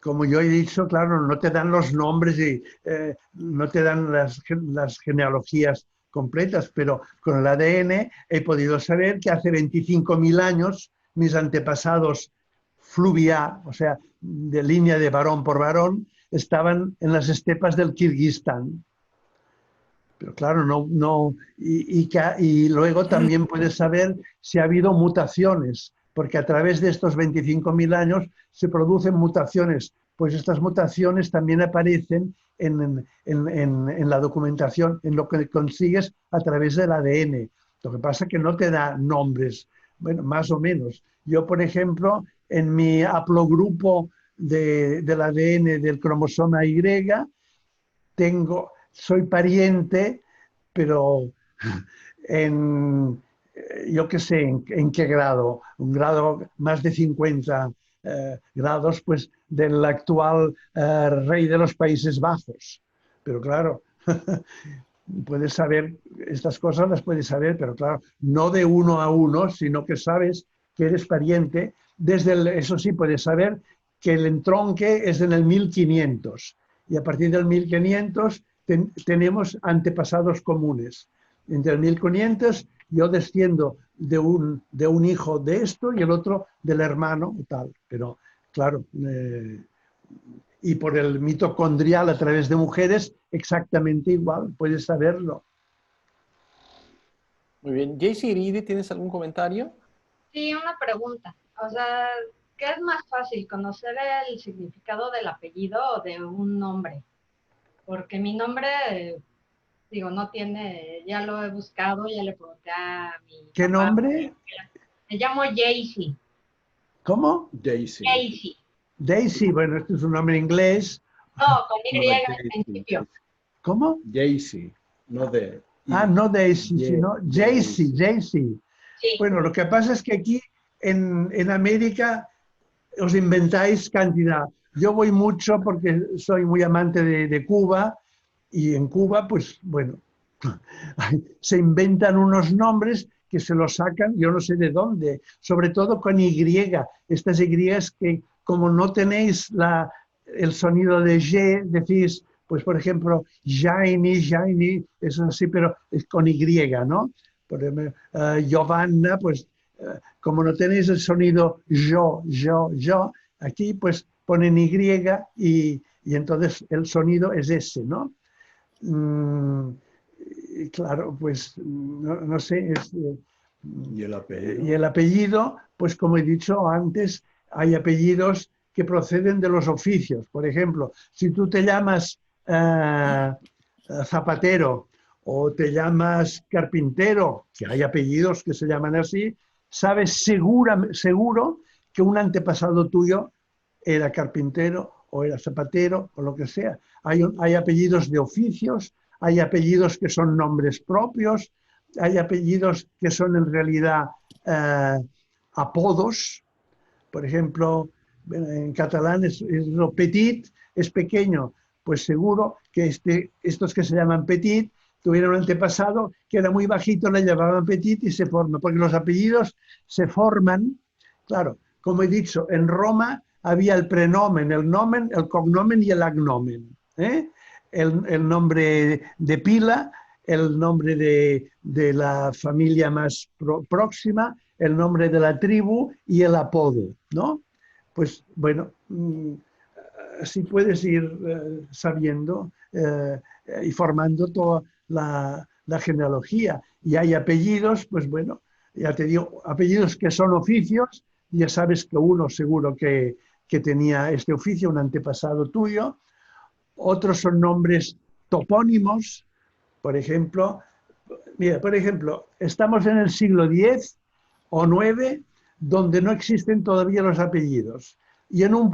como yo he dicho, claro, no te dan los nombres y no te dan las genealogías completas, pero con el ADN he podido saber que hace 25.000 años mis antepasados fluvia, o sea, de línea de varón por varón, estaban en las estepas del Kirguistán. Pero claro, y luego también puedes saber si ha habido mutaciones, porque a través de estos 25.000 años se producen mutaciones. Pues estas mutaciones también aparecen en la documentación, en lo que consigues a través del ADN. Lo que pasa es que no te da nombres, bueno, más o menos. Yo, por ejemplo, en mi haplogrupo del ADN del cromosoma Y, soy pariente, pero yo qué sé, en qué grado, un grado más de 50 grados, pues del actual rey de los Países Bajos. Pero claro, puedes saber, estas cosas las puedes saber, pero claro, no de uno a uno, sino que sabes que eres pariente. Eso sí, puedes saber que el entronque es en el 1500 y a partir del 1500 tenemos antepasados comunes. Entre el 1500 yo desciendo de un hijo de esto y el otro del hermano tal. Pero claro, y por el mitocondrial a través de mujeres, exactamente igual, puedes saberlo. Muy bien. Jaycee Iridi, ¿tienes algún comentario? Sí, una pregunta. O sea, ¿qué es más fácil, conocer el significado del apellido o de un nombre? Porque mi nombre, digo, no tiene, ya lo he buscado, ya le pregunté a mi ¿Qué papá. nombre? Me llamo Jaycee. ¿Cómo? Daisy. Jaycee. Daisy, bueno, este es un nombre inglés. No, con Y No, al Daisy, principio. ¿Cómo? Daisy, no de... Ah, no Daisy, Ye- sino Jaycee, Jaycee. Sí. Bueno, lo que pasa es que aquí en América os inventáis cantidad. Yo voy mucho porque soy muy amante de Cuba y en Cuba, pues bueno, se inventan unos nombres que se los sacan, yo no sé de dónde, sobre todo con Y. Estas Y que como no tenéis el sonido de Y, decís, pues por ejemplo, Jaini, eso así, pero es con Y, ¿no? Por ejemplo, Giovanna, pues como no tenéis el sonido yo, aquí pues ponen y entonces el sonido es ese, ¿no? Claro, pues no sé, ¿Y el apellido? y el apellido, pues como he dicho antes, hay apellidos que proceden de los oficios. Por ejemplo, si tú te llamas zapatero o te llamas carpintero, que hay apellidos que se llaman así, sabes seguro que un antepasado tuyo era carpintero o era zapatero o lo que sea. Hay apellidos de oficios, hay apellidos que son nombres propios, hay apellidos que son en realidad apodos. Por ejemplo, en catalán es lo petit, es pequeño. Pues seguro que estos que se llaman petit tuvieron un antepasado que era muy bajito, le llamaban petit y se forma, porque los apellidos se forman, claro, como he dicho, en Roma había el prenomen, el nomen, el cognomen y el agnomen. El nombre de pila, el nombre de la familia más próxima, el nombre de la tribu y el apodo, ¿no? Pues bueno, así puedes ir sabiendo y formando toda la genealogía. Y hay apellidos, pues bueno, ya te digo, apellidos que son oficios, ya sabes que uno seguro que tenía este oficio, un antepasado tuyo. Otros son nombres topónimos, por ejemplo. Mira, por ejemplo, estamos en el siglo X o IX, donde no existen todavía los apellidos. Y en un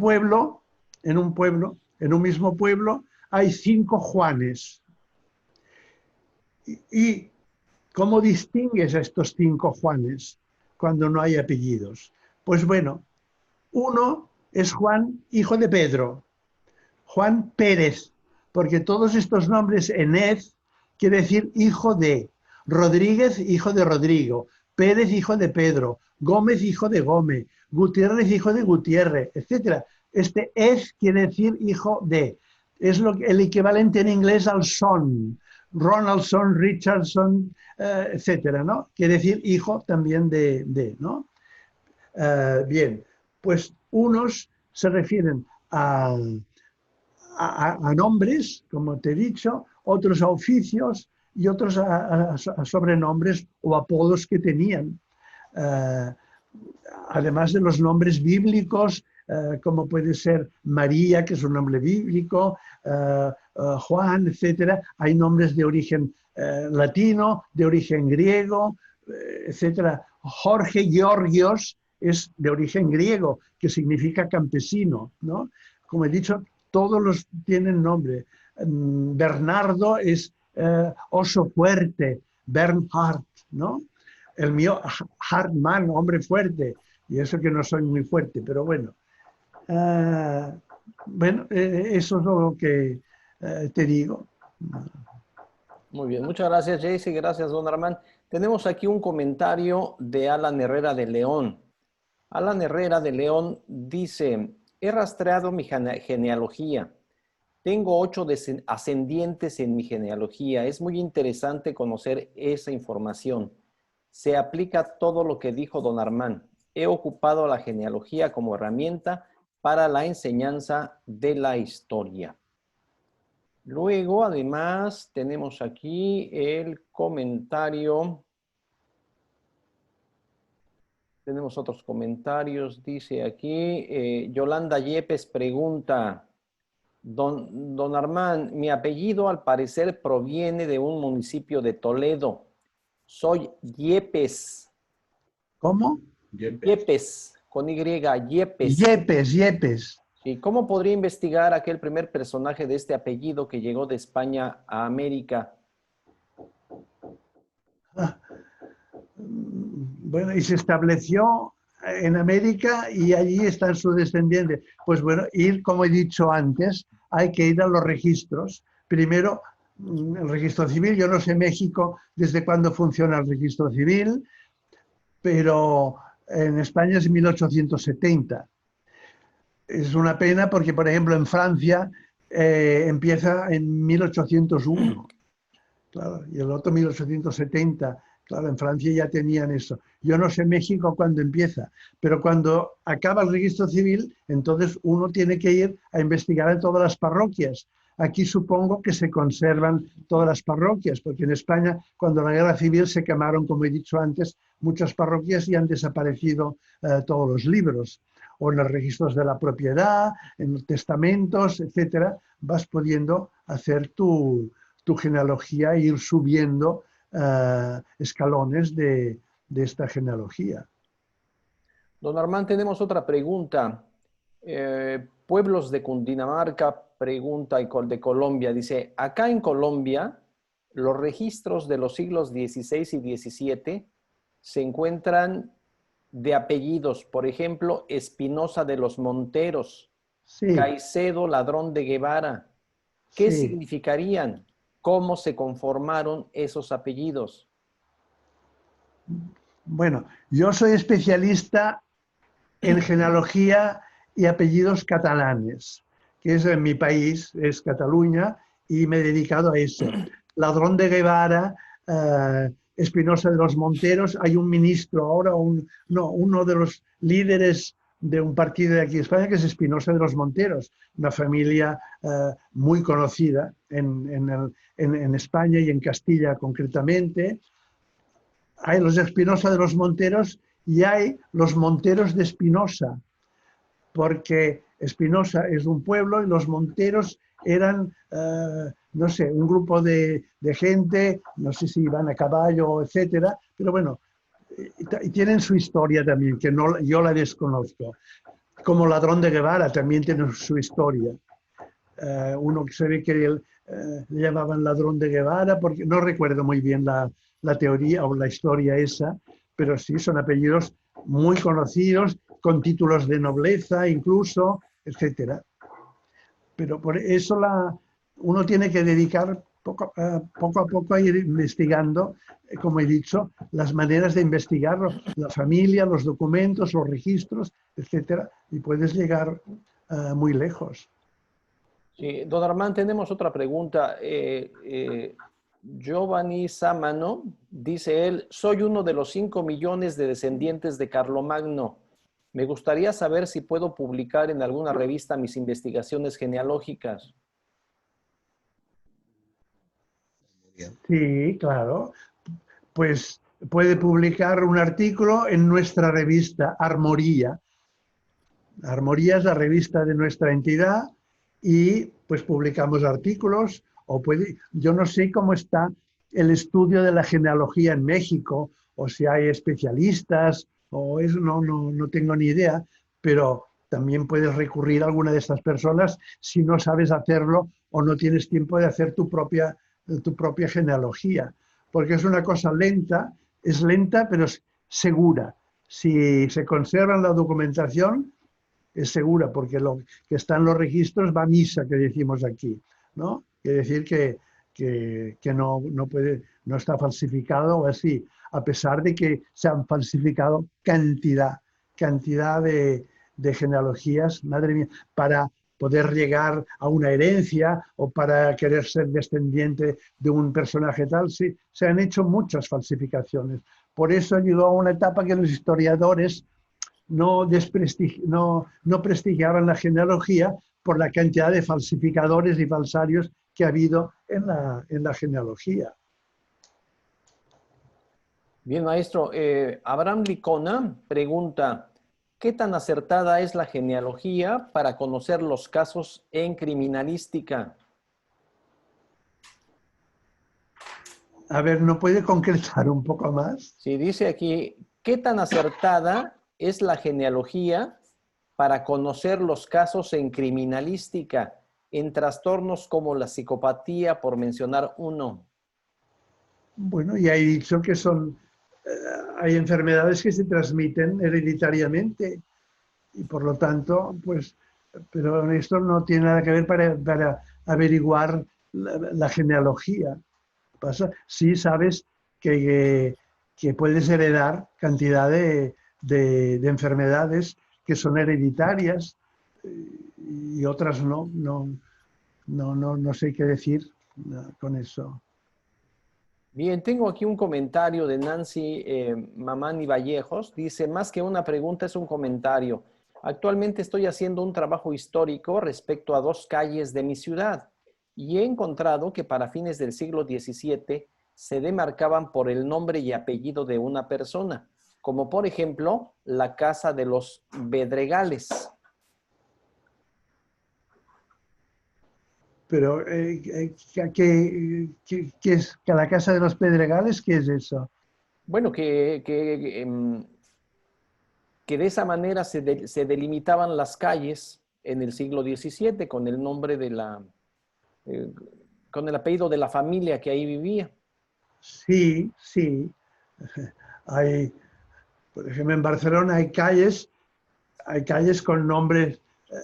mismo pueblo, hay 5 Juanes. ¿Y cómo distingues a estos 5 Juanes cuando no hay apellidos? Pues bueno, uno es Juan, hijo de Pedro, Juan Pérez, porque todos estos nombres en ez quiere decir hijo de. Rodríguez, hijo de Rodrigo. Pérez, hijo de Pedro. Gómez, hijo de Gómez. Gutiérrez, hijo de Gutiérrez, etc. Este ez quiere decir hijo de. Es el equivalente en inglés al son. Ronaldson, Richardson, etc. ¿no? Quiere decir hijo también de ¿no? Bien, pues unos se refieren a nombres, como te he dicho, otros a oficios y otros a sobrenombres o apodos que tenían. Además de los nombres bíblicos, como puede ser María, que es un nombre bíblico, Juan, etc. Hay nombres de origen latino, de origen griego, etc. Jorge Georgios es de origen griego, que significa campesino, ¿no? Como he dicho, todos los tienen nombre. Bernardo es oso fuerte, Bernhard, ¿no? El mío, Hartmann, hombre fuerte, y eso que no soy muy fuerte, pero bueno. Bueno, eso es lo que te digo. Muy bien, muchas gracias, Jaycee, gracias, don Armand. Tenemos aquí un comentario de Alan Herrera de León. Alan Herrera de León dice, he rastreado mi genealogía Tengo 8 ascendientes en mi genealogía. Es muy interesante conocer esa información. Se aplica todo lo que dijo don Armand. He ocupado la genealogía como herramienta para la enseñanza de la historia. Luego, además, tenemos aquí el comentario. Tenemos otros comentarios. Dice aquí, Yolanda Yepes pregunta, don Armand, mi apellido al parecer proviene de un municipio de Toledo. Soy Yepes. ¿Cómo? Yepes, con Y, Yepes. Yepes, Yepes. ¿Y cómo podría investigar aquel primer personaje de este apellido que llegó de España a América? Bueno, y se estableció en América y allí están sus descendientes. Pues bueno, como he dicho antes, hay que ir a los registros. Primero, el registro civil. Yo no sé México desde cuándo funciona el registro civil, pero en España es 1870. Es una pena porque, por ejemplo, en Francia empieza en 1801. Claro, y el otro 1870. Claro, en Francia ya tenían eso. Yo no sé México cuándo empieza, pero cuando acaba el registro civil, entonces uno tiene que ir a investigar en todas las parroquias. Aquí supongo que se conservan todas las parroquias, porque en España, cuando la guerra civil se quemaron, como he dicho antes, muchas parroquias y han desaparecido todos los libros. O en los registros de la propiedad, en los testamentos, etcétera, vas pudiendo hacer tu genealogía e ir subiendo escalones de esta genealogía. Don Armand, tenemos otra pregunta. Pueblos de Cundinamarca pregunta y de Colombia. Dice, acá en Colombia, los registros de los siglos XVI y XVII se encuentran de apellidos. Por ejemplo, Espinosa de los Monteros, Sí, Caicedo Ladrón de Guevara. ¿Qué sí. significarían? ¿Cómo se conformaron esos apellidos? Bueno, yo soy especialista en genealogía y apellidos catalanes, que es en mi país, es Cataluña, y me he dedicado a eso. Ladrón de Guevara, Espinosa de los Monteros, hay un ministro ahora, uno de los líderes de un partido de aquí en España, que es Espinosa de los Monteros, una familia muy conocida en España y en Castilla concretamente. Hay los Espinosa de los Monteros y hay los Monteros de Espinosa, porque Espinosa es un pueblo y los Monteros eran, no sé, un grupo de gente, no sé si iban a caballo, etcétera, pero bueno, y tienen su historia también, que no, yo la desconozco. Como Ladrón de Guevara también tiene su historia. Uno que se ve que le llamaban Ladrón de Guevara, porque no recuerdo muy bien la teoría o la historia esa, pero sí son apellidos muy conocidos, con títulos de nobleza incluso, etcétera. Pero por eso uno tiene que dedicar poco a poco a ir investigando, como he dicho, las maneras de investigarlo, la familia, los documentos, los registros, etcétera, y puedes llegar muy lejos. Sí, don Armand, tenemos otra pregunta. Giovanni Samano, dice él, soy uno de los 5 millones de descendientes de Carlomagno. Me gustaría saber si puedo publicar en alguna revista mis investigaciones genealógicas. Sí, claro. Pues puede publicar un artículo en nuestra revista Armoría. Armoría es la revista de nuestra entidad y pues publicamos artículos. Yo no sé cómo está el estudio de la genealogía en México, o si hay especialistas, o eso no tengo ni idea, pero también puedes recurrir a alguna de estas personas si no sabes hacerlo o no tienes tiempo de hacer tu propia genealogía, porque es una cosa lenta, es lenta pero es segura. Si se conserva la documentación, es segura, porque lo que está en los registros va a misa, que decimos aquí, ¿no? Quiere decir que no está falsificado o así, a pesar de que se han falsificado cantidad de genealogías, madre mía, para poder llegar a una herencia o para querer ser descendiente de un personaje tal. Sí, se han hecho muchas falsificaciones. Por eso llegó a una etapa que los historiadores no prestigiaban la genealogía por la cantidad de falsificadores y falsarios que ha habido en la genealogía. Bien, maestro. Abraham Licona pregunta, ¿qué tan acertada es la genealogía para conocer los casos en criminalística? A ver, ¿no puede concretar un poco más? Sí, dice aquí, ¿qué tan acertada es la genealogía para conocer los casos en criminalística, en trastornos como la psicopatía, por mencionar uno? Bueno, ya he dicho que hay enfermedades que se transmiten hereditariamente y por lo tanto, pues, pero esto no tiene nada que ver para averiguar la genealogía. Sí sabes que puedes heredar cantidad de enfermedades que son hereditarias y otras no. No sé qué decir con eso. Bien, tengo aquí un comentario de Nancy Mamani Vallejos. Dice, más que una pregunta es un comentario. Actualmente estoy haciendo un trabajo histórico respecto a 2 calles de mi ciudad y he encontrado que para fines del siglo XVII se demarcaban por el nombre y apellido de una persona, como por ejemplo la Casa de los Bedregales. Pero, ¿qué es la Casa de los Pedregales? ¿Qué es eso? Bueno, que de esa manera se delimitaban las calles en el siglo XVII con el nombre de con el apellido de la familia que ahí vivía. Sí, sí. Por ejemplo, en Barcelona hay calles con nombres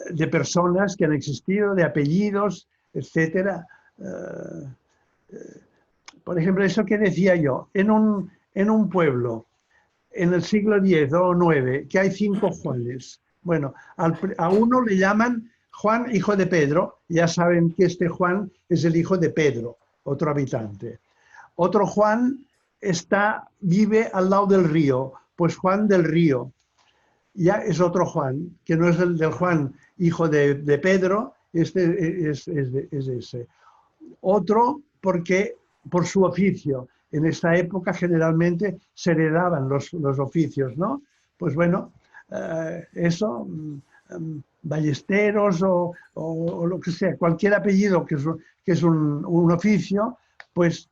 de personas que han existido, de apellidos, etcétera. Por ejemplo, eso que decía yo, en un pueblo, en el siglo X o IX, que hay 5 Juanes. Bueno, a uno le llaman Juan, hijo de Pedro. Ya saben que este Juan es el hijo de Pedro, otro habitante. Otro Juan vive al lado del río, pues Juan del Río. Ya es otro Juan, que no es el del Juan, hijo de Pedro, este es ese. Otro por su oficio. En esta época generalmente se heredaban los oficios, ¿no? Pues bueno, eso, Ballesteros o lo que sea, cualquier apellido que es un oficio, pues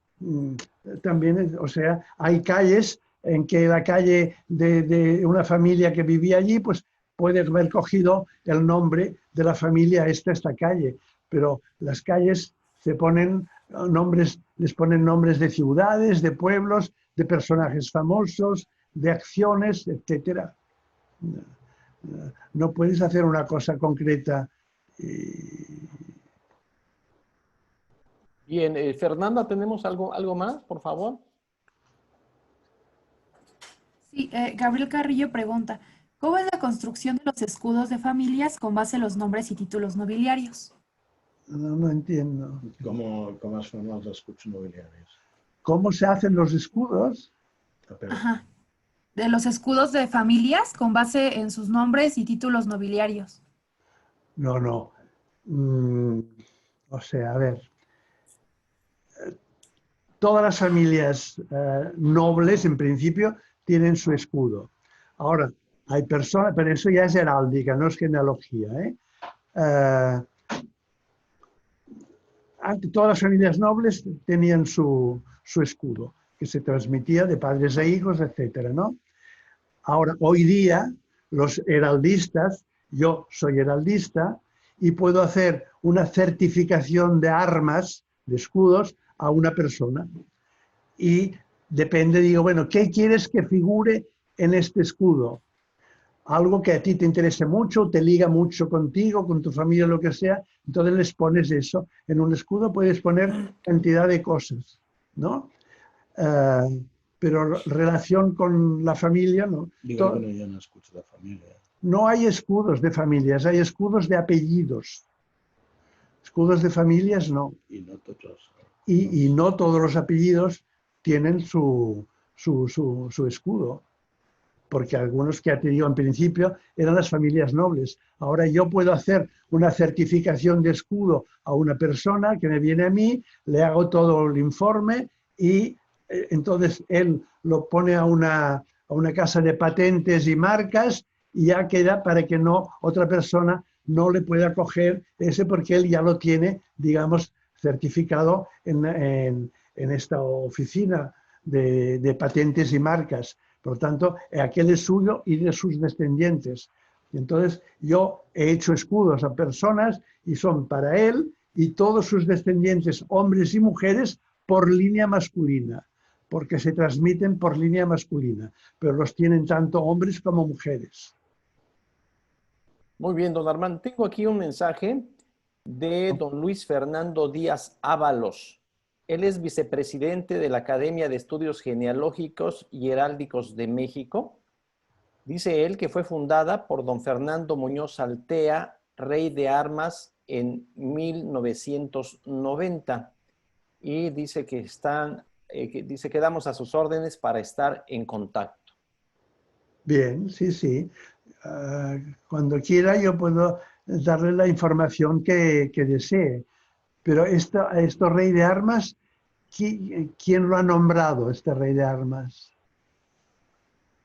también, o sea, hay calles en que la calle de una familia que vivía allí, pues puede haber cogido el nombre de la familia esta calle, pero las calles les ponen nombres de ciudades, de pueblos, de personajes famosos, de acciones, etc. No puedes hacer una cosa concreta. Bien, Fernanda, ¿tenemos algo más, por favor? Sí, Gabriel Carrillo pregunta, ¿cómo es la construcción de los escudos de familias con base en los nombres y títulos nobiliarios? No entiendo. Com es fan els escuts nobiliaris? ¿Cómo se hacen los escudos? Ajá. De los escudos de familias con base en sus nombres y títulos nobiliarios. No. O sea, a ver. Todas las familias nobles, en principio, tienen su escudo. Ahora, hay personas, pero eso ya es heráldica, no es genealogía. Todas las familias nobles tenían su escudo, que se transmitía de padres a hijos, etc., ¿no? Ahora, hoy día, los heraldistas, yo soy heraldista, y puedo hacer una certificación de armas, de escudos, a una persona. Y depende, digo, bueno, ¿qué quieres que figure en este escudo? Algo que a ti te interese mucho, te liga mucho contigo, con tu familia, lo que sea, entonces les pones eso. En un escudo puedes poner cantidad de cosas, ¿no? Pero relación con la familia, no. Digue que no hi ha escuts de família. No hay escudos de familias, hay escudos de apellidos. Escudos de familias no. Y no todos. Y no todos los apellidos tienen su escudo, porque algunos que te digo en principio eran las familias nobles. Ahora yo puedo hacer una certificación de escudo a una persona que me viene a mí, le hago todo el informe y entonces él lo pone a una casa de patentes y marcas y ya queda para que no otra persona no le pueda coger ese porque él ya lo tiene, digamos, certificado en esta oficina de patentes y marcas. Por lo tanto, aquel es suyo y de sus descendientes. Entonces, yo he hecho escudos a personas y son para él y todos sus descendientes, hombres y mujeres, por línea masculina, porque se transmiten por línea masculina, pero los tienen tanto hombres como mujeres. Muy bien, don Armando. Tengo aquí un mensaje de don Luis Fernando Díaz Ábalos. Él es vicepresidente de la Academia de Estudios Genealógicos y Heráldicos de México. Dice él que fue fundada por don Fernando Muñoz Altea, rey de armas, en 1990. Y dice que quedamos a sus órdenes para estar en contacto. Bien, sí. Cuando quiera yo puedo darle la información que desee. Pero esto rey de armas, ¿quién lo ha nombrado, este rey de armas?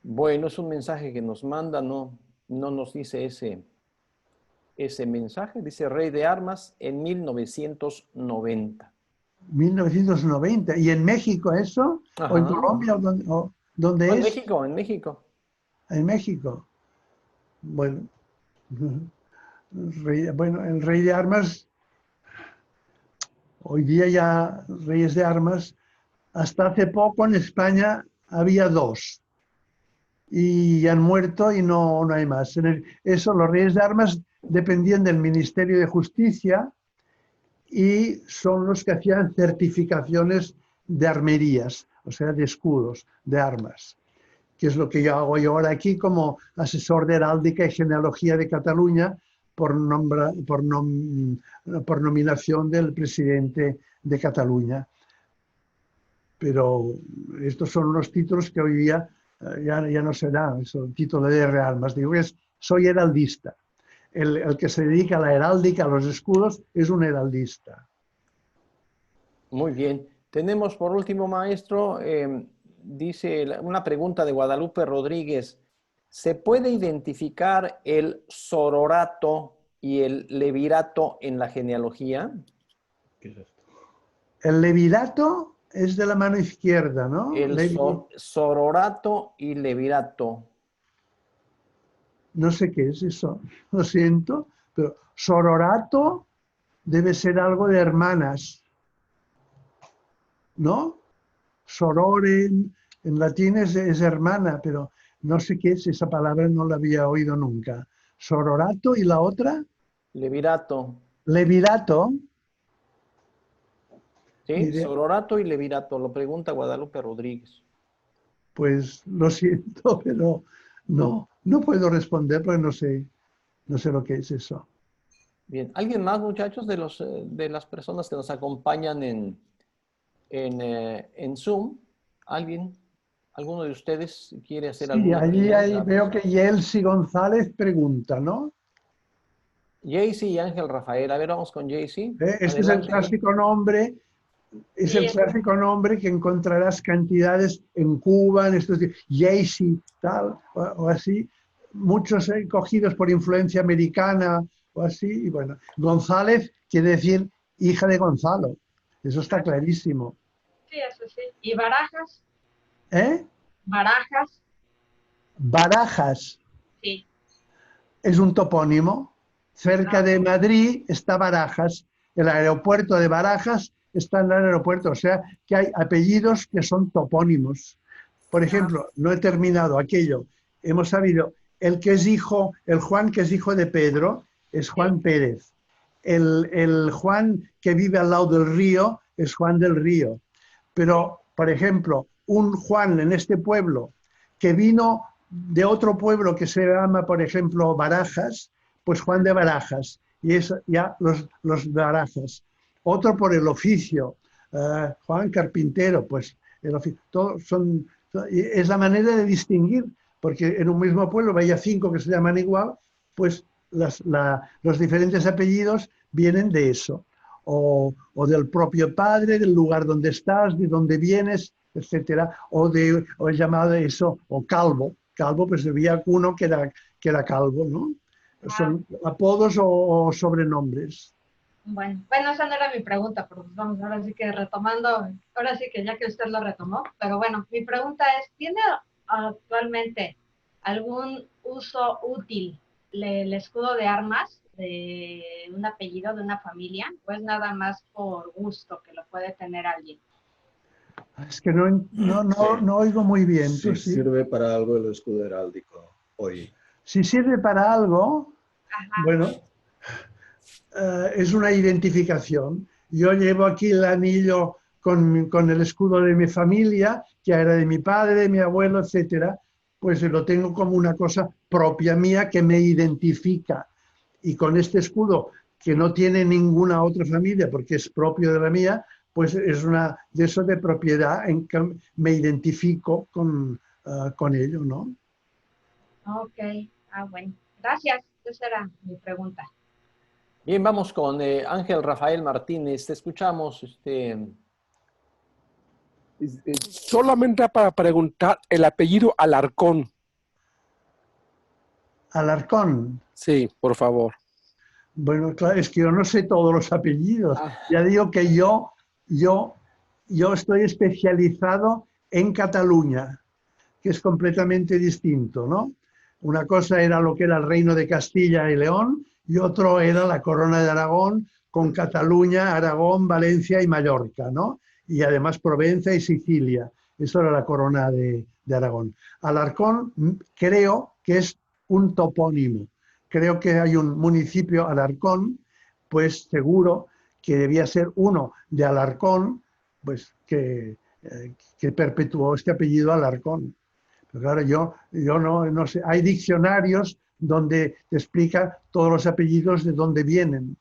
Bueno, es un mensaje que nos manda, no nos dice ese mensaje. Dice rey de armas en 1990. 1990. ¿Y en México eso? Ajá. ¿O en Colombia? ¿O dónde No, es? en México, en México. En México. Bueno, el rey de armas, hoy día ya reyes de armas, hasta hace poco en España había 2 y han muerto y no hay más. Los reyes de armas dependían del Ministerio de Justicia y son los que hacían certificaciones de armerías, o sea, de escudos, de armas, que es lo que yo hago yo ahora aquí como asesor de heráldica y genealogía de Cataluña por nominación del presidente de Cataluña. Pero estos son los títulos que hoy día ya no se dan, son títulos de armas. Digo que soy heraldista. El que se dedica a la heráldica, a los escudos, es un heraldista. Muy bien. Tenemos por último, maestro, dice una pregunta de Guadalupe Rodríguez. ¿Se puede identificar el sororato y el levirato en la genealogía? ¿Qué es esto? El levirato es de la mano izquierda, ¿no? El sororato y levirato. No sé qué es eso, lo siento, pero sororato debe ser algo de hermanas, ¿no? Sorore, en latín es hermana, pero no sé qué es, esa palabra no la había oído nunca. Sororato y la otra, Levirato. levirato. Sí, sororato y levirato, lo pregunta Guadalupe Rodríguez. Pues lo siento, pero no puedo responder porque no sé lo que es eso. Bien, ¿alguien más, muchachos, de las personas que nos acompañan en Zoom? ¿Alguno de ustedes quiere hacer alguna pregunta? Allí veo que Yelsi González pregunta, ¿no? Jaycee y Ángel Rafael. A ver, vamos con Jaycee. Este es el clásico nombre. Es el clásico nombre que encontrarás cantidades en Cuba, en estos días, Jaycee, tal, o así, muchos cogidos por influencia americana o así, y bueno, González quiere decir hija de Gonzalo, eso está clarísimo. Sí, eso sí. ¿Y Barajas? ¿Eh? Barajas. Barajas. Sí. Es un topónimo. Cerca de Madrid está Barajas. El aeropuerto de Barajas está en el aeropuerto, o sea que hay apellidos que son topónimos. Por ejemplo, no he terminado aquello. Hemos sabido, el Juan que es hijo de Pedro es Juan Pérez. El Juan que vive al lado del río es Juan del Río. Pero, por ejemplo, un Juan en este pueblo que vino de otro pueblo que se llama, por ejemplo, Barajas, pues Juan de Barajas. y eso ya los barajas. Otro por el oficio, Juan Carpintero, pues el oficio, todos son, es la manera de distinguir, porque en un mismo pueblo veía 5 que se llaman igual, pues los diferentes apellidos vienen de eso, o del propio padre, del lugar donde estás, de dónde vienes, etcétera, o el llamado de eso, o calvo, pues había uno que era calvo, ¿no? Son apodos o sobrenombres. Bueno, esa no era mi pregunta, pero pues vamos, ahora sí que retomando, ahora sí que ya que usted lo retomó, pero bueno, mi pregunta es, ¿tiene actualmente algún uso útil el escudo de armas de un apellido, de una familia, o es nada más por gusto que lo puede tener alguien? Es que no oigo muy bien. Sí, ¿Tú sí? sirve para algo el escudo heráldico hoy. Si sirve para algo, Ajá. bueno, es una identificación. Yo llevo aquí el anillo con el escudo de mi familia, que era de mi padre, de mi abuelo, etcétera, pues lo tengo como una cosa propia mía que me identifica. Y con este escudo, que no tiene ninguna otra familia porque es propio de la mía, pues es una de eso de propiedad en que me identifico con ello, ¿no? Ok, bueno, gracias, esa era mi pregunta. Bien, vamos con Ángel Rafael Martínez. Te escuchamos. Solamente para preguntar el apellido Alarcón. Alarcón. Sí, por favor. Bueno, claro, es que yo no sé todos los apellidos. Ya digo que yo estoy especializado en Cataluña, que es completamente distinto, ¿no? Una cosa era lo que era el Reino de Castilla y León y otro era la Corona de Aragón con Cataluña, Aragón, Valencia y Mallorca, ¿no? Y además Provenza y Sicilia. Eso era la Corona de Aragón. Alarcón creo que es un topónimo. Creo que hay un municipio Alarcón, pues seguro que debía ser uno de Alarcón, pues que perpetuó este apellido Alarcón. Pero claro, yo no sé. Hay diccionarios donde te explica todos los apellidos de dónde vienen.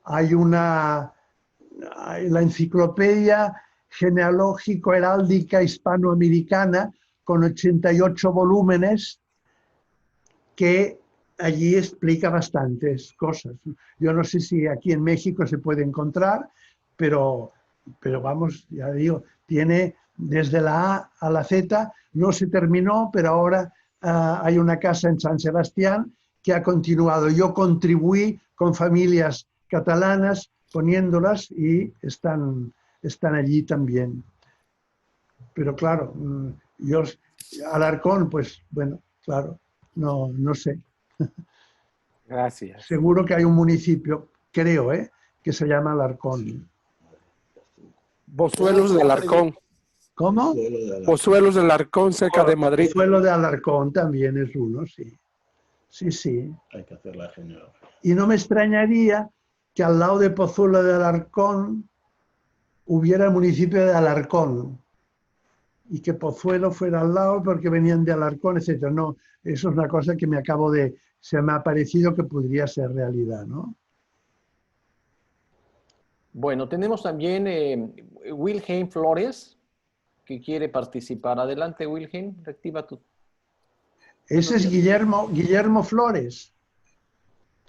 Hay la enciclopedia genealógico-heráldica hispanoamericana con 88 volúmenes que allí explica bastantes cosas. Yo no sé si aquí en México se puede encontrar, pero vamos, ya digo, tiene desde la A a la Z, no se terminó, pero ahora hay una casa en San Sebastián que ha continuado. Yo contribuí con familias catalanas poniéndolas y están allí también. Pero claro, Alarcón, pues bueno, claro, no sé. Gracias. Seguro que hay un municipio, creo, que se llama Alarcón. Pozuelos de Alarcón. ¿Cómo? Pozuelos de Alarcón, cerca de Madrid. Pozuelo de Alarcón también es uno, sí. Sí, sí. Hay que hacer la genealogía. Y no me extrañaría que al lado de Pozuelo de Alarcón hubiera el municipio de Alarcón y que Pozuelo fuera al lado porque venían de Alarcón, etc. No, eso es una cosa que se me ha parecido que podría ser realidad, ¿no? Bueno, tenemos también Wilhelm Flores, que quiere participar. Adelante, Wilhelm, reactiva tu... Ese es Guillermo Flores.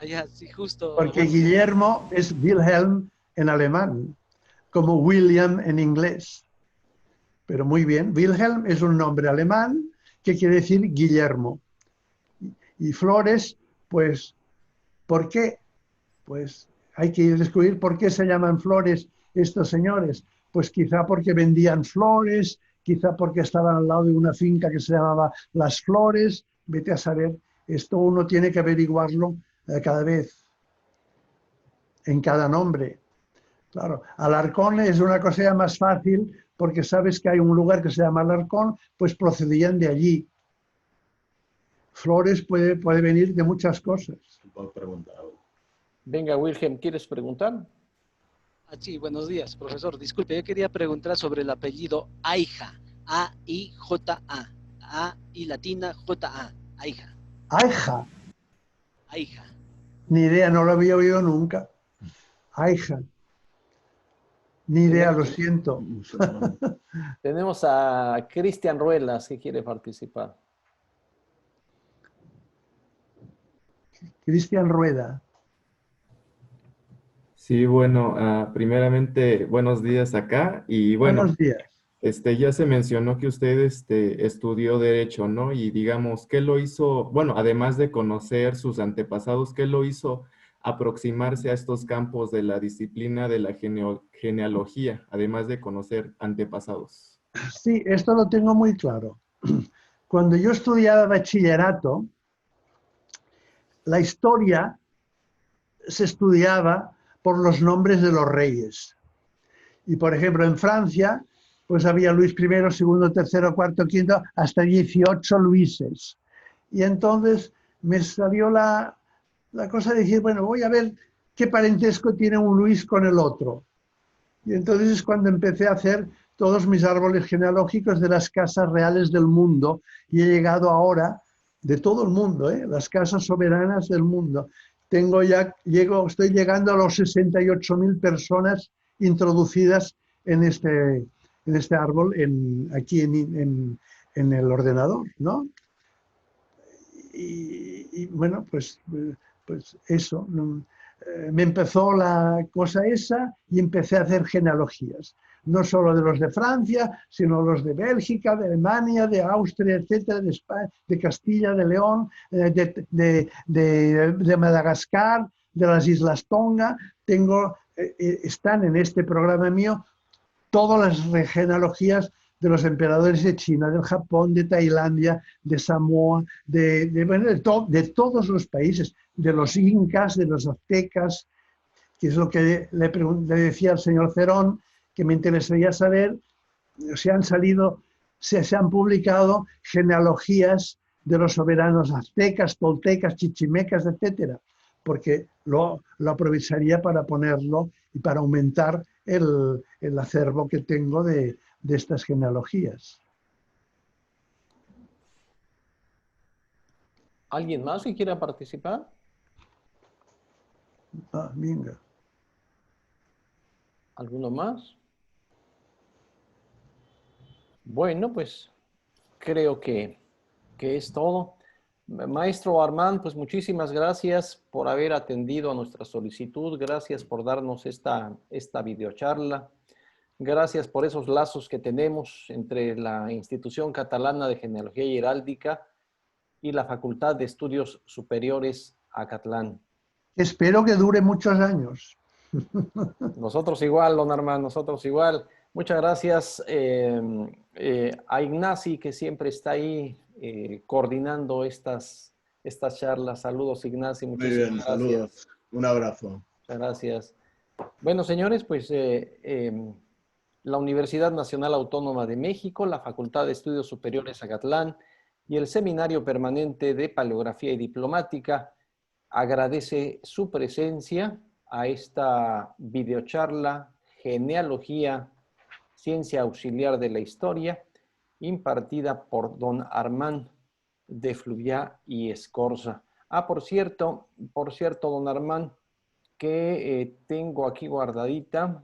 Ya, sí, justo. Porque Guillermo es Wilhelm en alemán, como William en inglés. Pero muy bien, Wilhelm es un nombre alemán que quiere decir Guillermo. Y Flores, pues, ¿por qué? Pues hay que descubrir por qué se llaman Flores estos señores. Pues quizá porque vendían flores, quizá porque estaban al lado de una finca que se llamaba Las Flores. Vete a saber, esto uno tiene que averiguarlo cada vez, en cada nombre. Claro, Alarcón es una cosa ya más fácil porque sabes que hay un lugar que se llama Alarcón, pues procedían de allí. Flores puede venir de muchas cosas. Puedo preguntar algo. Venga, Wilhelm, ¿quieres preguntar? Sí, buenos días, profesor. Disculpe, yo quería preguntar sobre el apellido Aija. A-I-J-A. A-I latina J-A. Aija. Aija. Aija. Ni idea, no lo había oído nunca. Aija. Ni idea, lo siento. Tenemos a Cristian Ruelas que quiere participar. Cristian Rueda. Sí, bueno, primeramente, buenos días acá. Y bueno, Buenos días. ya se mencionó que usted estudió Derecho, ¿no? Y digamos, ¿qué lo hizo? Bueno, además de conocer sus antepasados, ¿qué lo hizo aproximarse a estos campos de la disciplina de la genealogía, además de conocer antepasados? Sí, esto lo tengo muy claro. Cuando yo estudiaba bachillerato, la historia se estudiaba por los nombres de los reyes. Y por ejemplo, en Francia, pues había Luis I, segundo, tercero, cuarto, quinto, hasta 18 Luises. Y entonces me salió la cosa de decir, bueno, voy a ver qué parentesco tiene un Luis con el otro. Y entonces es cuando empecé a hacer todos mis árboles genealógicos de las casas reales del mundo y he llegado ahora de todo el mundo, las casas soberanas del mundo. Estoy llegando a los 68.000 personas introducidas en este árbol aquí en el ordenador, ¿no? Y bueno, pues eso. Me empezó la cosa esa y empecé a hacer genealogías. No solo de los de Francia, sino los de Bélgica, de Alemania, de Austria, etcétera, de España, de Castilla, de León, de Madagascar, de las Islas Tonga. Están en este programa mío todas las genealogías de los emperadores de China, del Japón, de Tailandia, de Samoa, de todos los países, de los incas, de los aztecas, que es lo que le decía al señor Cerón, que me interesaría saber si se han publicado genealogías de los soberanos aztecas, toltecas, chichimecas, etcétera, porque lo aprovecharía para ponerlo y para aumentar el acervo que tengo de estas genealogías. ¿Alguien más que quiera participar? Venga. ¿Alguno más? Bueno, pues creo que es todo. Maestro Armand, pues muchísimas gracias por haber atendido a nuestra solicitud. Gracias por darnos esta videocharla. Gracias por esos lazos que tenemos entre la Institución Catalana de Genealogía y Heráldica y la Facultad de Estudios Superiores Acatlán. Espero que dure muchos años. Nosotros igual, don Armand, nosotros igual. Muchas gracias a Ignasi, que siempre está ahí coordinando estas charlas. Saludos, Ignasi. Muy bien, Muchísimas saludos. gracias. Un abrazo. Muchas gracias. Bueno, señores, pues la Universidad Nacional Autónoma de México, la Facultad de Estudios Superiores Acatlán y el Seminario Permanente de Paleografía y Diplomática agradece su presencia a esta videocharla Genealogía, Ciencia Auxiliar de la Historia, impartida por don Armand de Fluviá y Escorza. Por cierto, don Armand, que tengo aquí guardadita